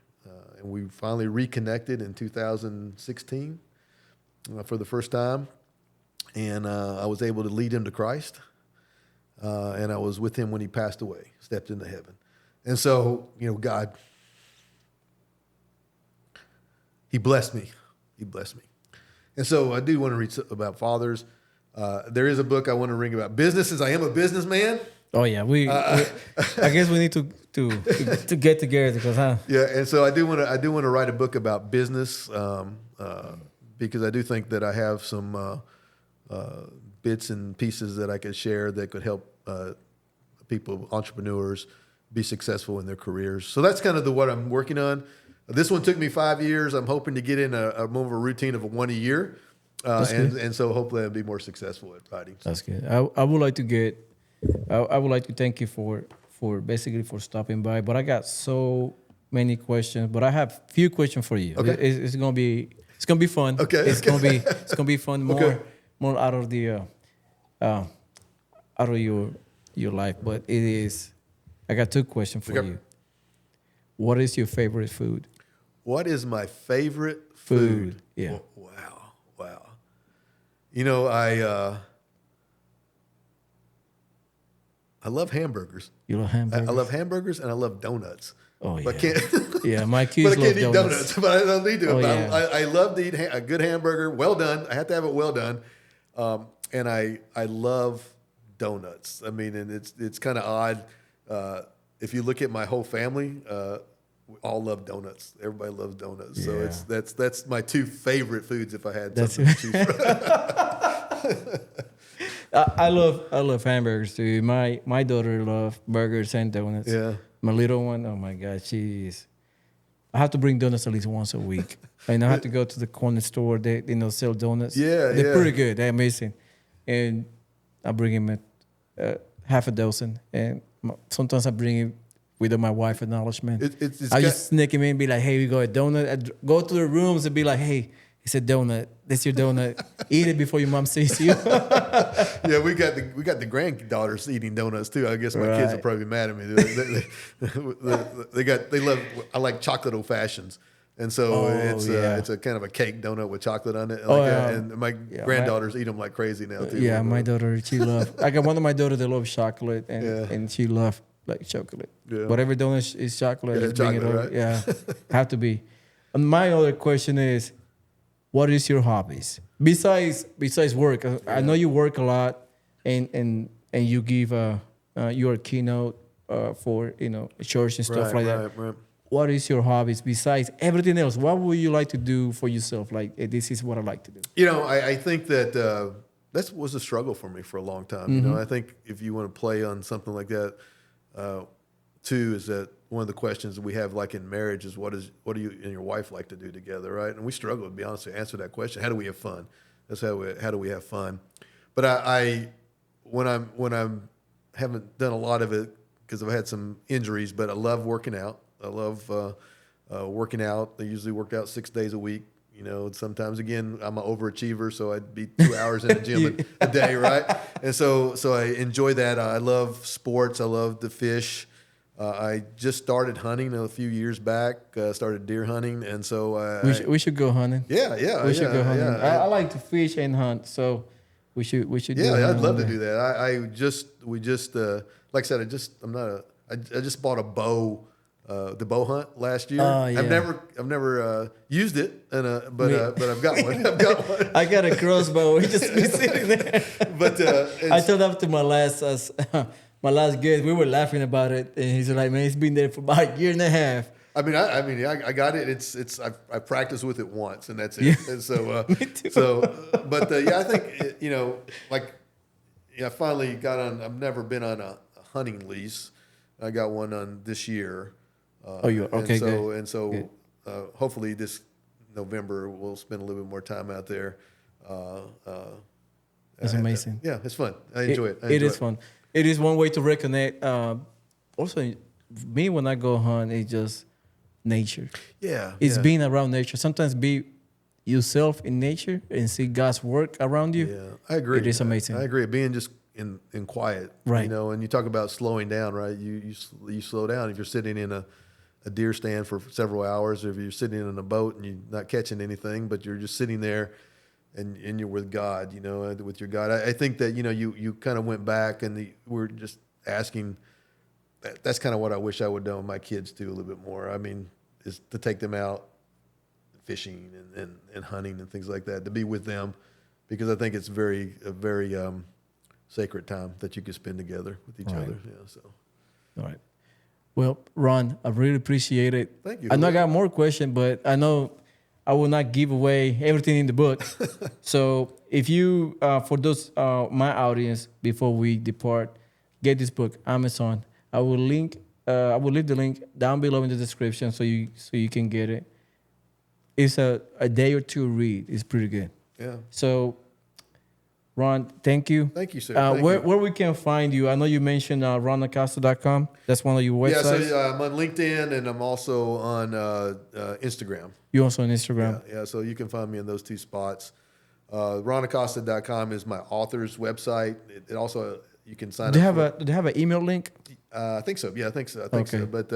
and we finally reconnected in 2016 for the first time. And I was able to lead him to Christ. And I was with him when he passed away, stepped into heaven. And so, God, he blessed me. He blessed me. And so I do want to read about fathers. There is a book I want to read about businesses. I am a businessman. Oh yeah, I guess we need to get together because Yeah, and so I do want to write a book about business because I do think that I have some bits and pieces that I could share that could help people, entrepreneurs, be successful in their careers. So that's kind of what I'm working on. This one took me 5 years. I'm hoping to get in a more of a routine of one a year. And so hopefully I'll be more successful at writing. That's good. I would like to get. I would like to thank you for basically for stopping by. But I got so many questions. But I have few questions for you. Okay. It's gonna be fun. Okay. It's gonna be fun. More out of the out of your life. But it is. I got two questions for you. What is your favorite food? What is my favorite food? Yeah. Wow. You know, I love hamburgers. You love hamburgers? I love hamburgers and I love donuts. Oh, But yeah. Yeah, my but kids I can't love eat donuts. But I don't need to. Oh, But yeah. I love to eat a good hamburger, well done. I have to have it well done. And I love donuts. I mean, and it's kind of odd. If you look at my whole family, we all love donuts. Everybody loves donuts. So Yeah. that's my two favorite foods if I had That's something to choose from. I love hamburgers too. My daughter loves burgers and donuts. Yeah. My little one, oh my God, I have to bring donuts at least once a week. And I have to go to the corner store. They sell donuts. Yeah, They're pretty good. They're amazing. And I bring him half a dozen. And sometimes I bring him without my wife acknowledgement. I just sneak him in and be like, hey, we got a donut. I go to the rooms and be like, hey, it's a donut. That's your donut. Eat it before your mom sees you. Yeah, we got the granddaughters eating donuts too. I guess my kids will probably be mad at me. They love. I like chocolate old fashions, and so it's a kind of a cake donut with chocolate on it. And my granddaughters eat them like crazy now too. Yeah, my daughter, she loves. I got one of my daughters that loves chocolate, and she loves like chocolate. Yeah. But every donut is chocolate. Yeah, Just bring it chocolate, over. right? Yeah, have to be. And my other question is, what is your hobbies besides work? I know you work a lot, and you give your keynote for church and stuff like that. Right. What is your hobbies besides everything else? What would you like to do for yourself? Like, this is what I like to do. You know, I think that that was a struggle for me for a long time. You know, I think if you want to play on something like that, too, is that one of the questions that we have, like in marriage, is what do you and your wife like to do together, right? And we struggle, to be honest, to answer that question. How do we have fun? That's how do we have fun? But when I'm haven't done a lot of it because I've had some injuries, but I love working out. I love working out. I usually work out 6 days a week. You know, sometimes again, I'm an overachiever, so I'd be 2 hours in the gym a day, right? And so I enjoy that. I love sports. I love to fish. I just started hunting a few years back. Started deer hunting, and so we should go hunting. Yeah, We should go hunting. Yeah. I like to fish and hunt, so we should. Yeah, I'd love to do that. We just like I said, I just bought a bow, the bow hunt last year. Yeah. I've never used it, but I've got one. I've got one. I got a crossbow. We just be sitting there. But I told that to my last guest. We were laughing about it, and he's like, "Man, it's been there for about a year and a half." I mean, I got it. It's I practiced with it once, and that's it. Yeah. And so, Me too. But I think I finally got on. I've never been on a hunting lease. I got one on this year. You okay? And so hopefully this November we'll spend a little bit more time out there. That's amazing. Yeah, it's fun. I enjoy it. It is fun. It is one way to reconnect. Also, me when I go hunt, it's just nature. Yeah, It's being around nature. Sometimes be yourself in nature and see God's work around you. Yeah, I agree. It is amazing. I agree. Being just in quiet, Right. You know, and you talk about slowing down, right? You slow down if you're sitting in a deer stand for several hours, or if you're sitting in a boat and you're not catching anything, but you're just sitting there and you're with God, you know, with your God. I think that, you know, you kind of went back and we're just asking. That's kind of what I wish I would have done with my kids too, a little bit more. I mean, is to take them out fishing and hunting and things like that, to be with them, because I think it's a very sacred time that you can spend together with each other. Yeah, so. All right. Well, Ron, I really appreciate it. Thank you. I know I got more questions, but I know I will not give away everything in the book. So if you, for those, my audience, before we depart, get this book, Amazon. I will link I will leave the link down below in the description so you can get it. It's a day or two read. It's pretty good. Yeah. So, Ron, thank you. Thank you, sir. Thank where you. where we can find you? I know you mentioned ronacosta.com. That's one of your Yeah, websites. so I'm on LinkedIn and I'm also on Instagram. You also on Instagram. Yeah, so you can find me in those two spots. RonAcosta.com is my author's website. It also, you can sign Do up. they have an email link? I think so. Yeah, I think so. But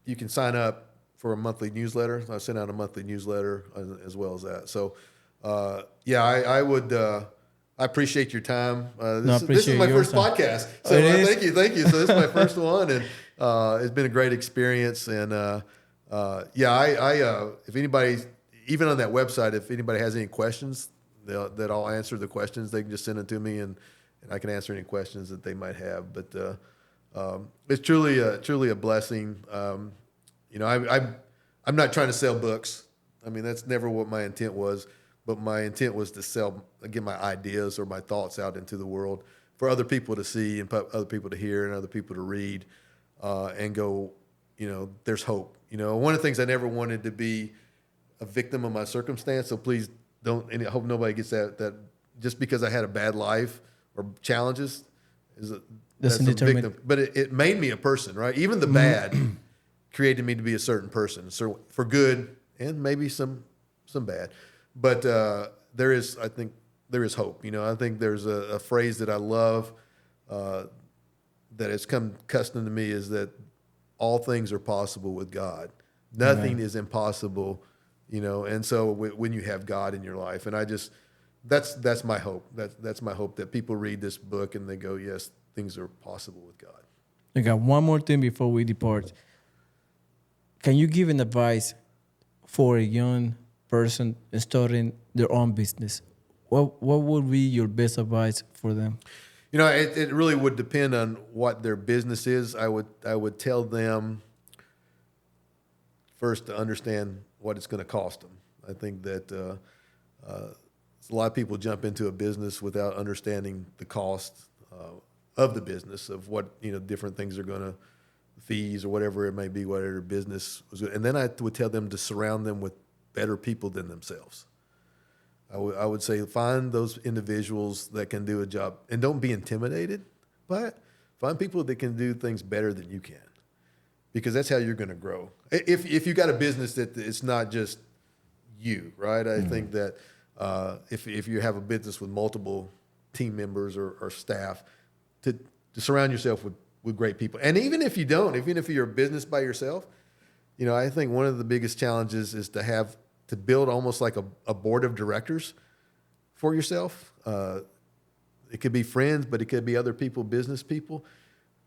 you can sign up for a monthly newsletter. I send out a monthly newsletter as well as that. So, I would. I appreciate your time. This is my first podcast. So thank you. So this is my first one, and it's been a great experience. And if anybody, even on that website, if anybody has any questions, that I'll answer the questions. They can just send it to me, and I can answer any questions that they might have. But it's truly a blessing. I'm not trying to sell books. I mean, that's never what my intent was. But my intent was to get my ideas or my thoughts out into the world for other people to see and other people to hear and other people to read and go, there's hope. One of the things I never wanted to be a victim of my circumstance. So please don't, and I hope nobody gets that just because I had a bad life or challenges that's a victim. But it made me a person, right? Even the bad created me to be a certain person. So for good and maybe some bad. But I think there is hope. I think there's a phrase that I love that has come custom to me is that all things are possible with God. Nothing is impossible, and so when you have God in your life, and that's my hope. That's my hope that people read this book and they go, yes, things are possible with God. I got one more thing before we depart. Can you give an advice for a young person starting their own business? What would be your best advice for them? It really would depend on what their business is. I would tell them first to understand what it's going to cost them. I think that a lot of people jump into a business without understanding the cost of the business, of what different things are going to, fees or whatever it may be, whatever business was good. And then I would tell them to surround them with better people than themselves. I would say find those individuals that can do a job, and don't be intimidated by it. Find people that can do things better than you can, because that's how you're going to grow. If you got a business that it's not just you, right? I think that if you have a business with multiple team members or staff, to surround yourself with great people. And even if you don't, even if you're a business by yourself, I think one of the biggest challenges is to build almost like a board of directors for yourself. It could be friends, but it could be other people, business people,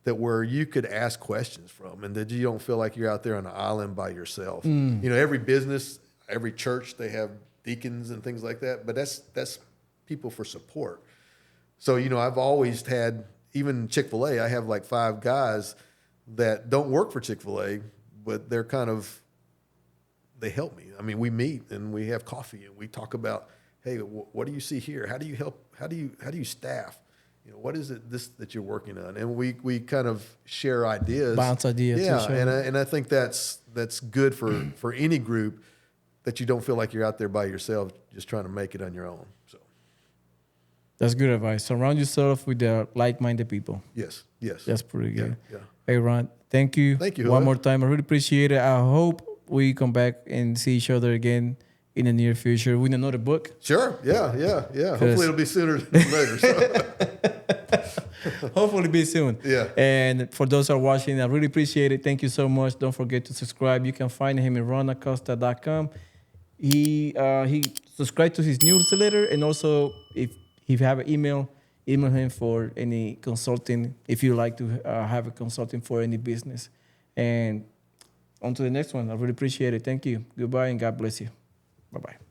where you could ask questions from, and that you don't feel like you're out there on an island by yourself. Every business, every church, they have deacons and things like that, but that's people for support. So, I've always had, even Chick-fil-A, I have like 5 guys that don't work for Chick-fil-A, but they're they help me. I mean, we meet and we have coffee and we talk about, hey, what do you see here? How do you help? How do you staff? What is it that you're working on? And we kind of share ideas. Bounce ideas. Yeah, and I think that's good for any group, that you don't feel like you're out there by yourself just trying to make it on your own. So that's good advice. Surround yourself with the like-minded people. Yes. That's pretty good. Yeah. Hey, Ron, thank you. Thank you. One more time. I really appreciate it. I hope we come back and see each other again in the near future with another book. Sure. Yeah. Hopefully it'll be sooner than later. So. Hopefully be soon. Yeah. And for those who are watching, I really appreciate it. Thank you so much. Don't forget to subscribe. You can find him at ronacosta.com. He subscribed to his newsletter, and also if you have an email him for any consulting, if you like to have a consulting for any business. And on to the next one. I really appreciate it. Thank you. Goodbye, and God bless you. Bye-bye.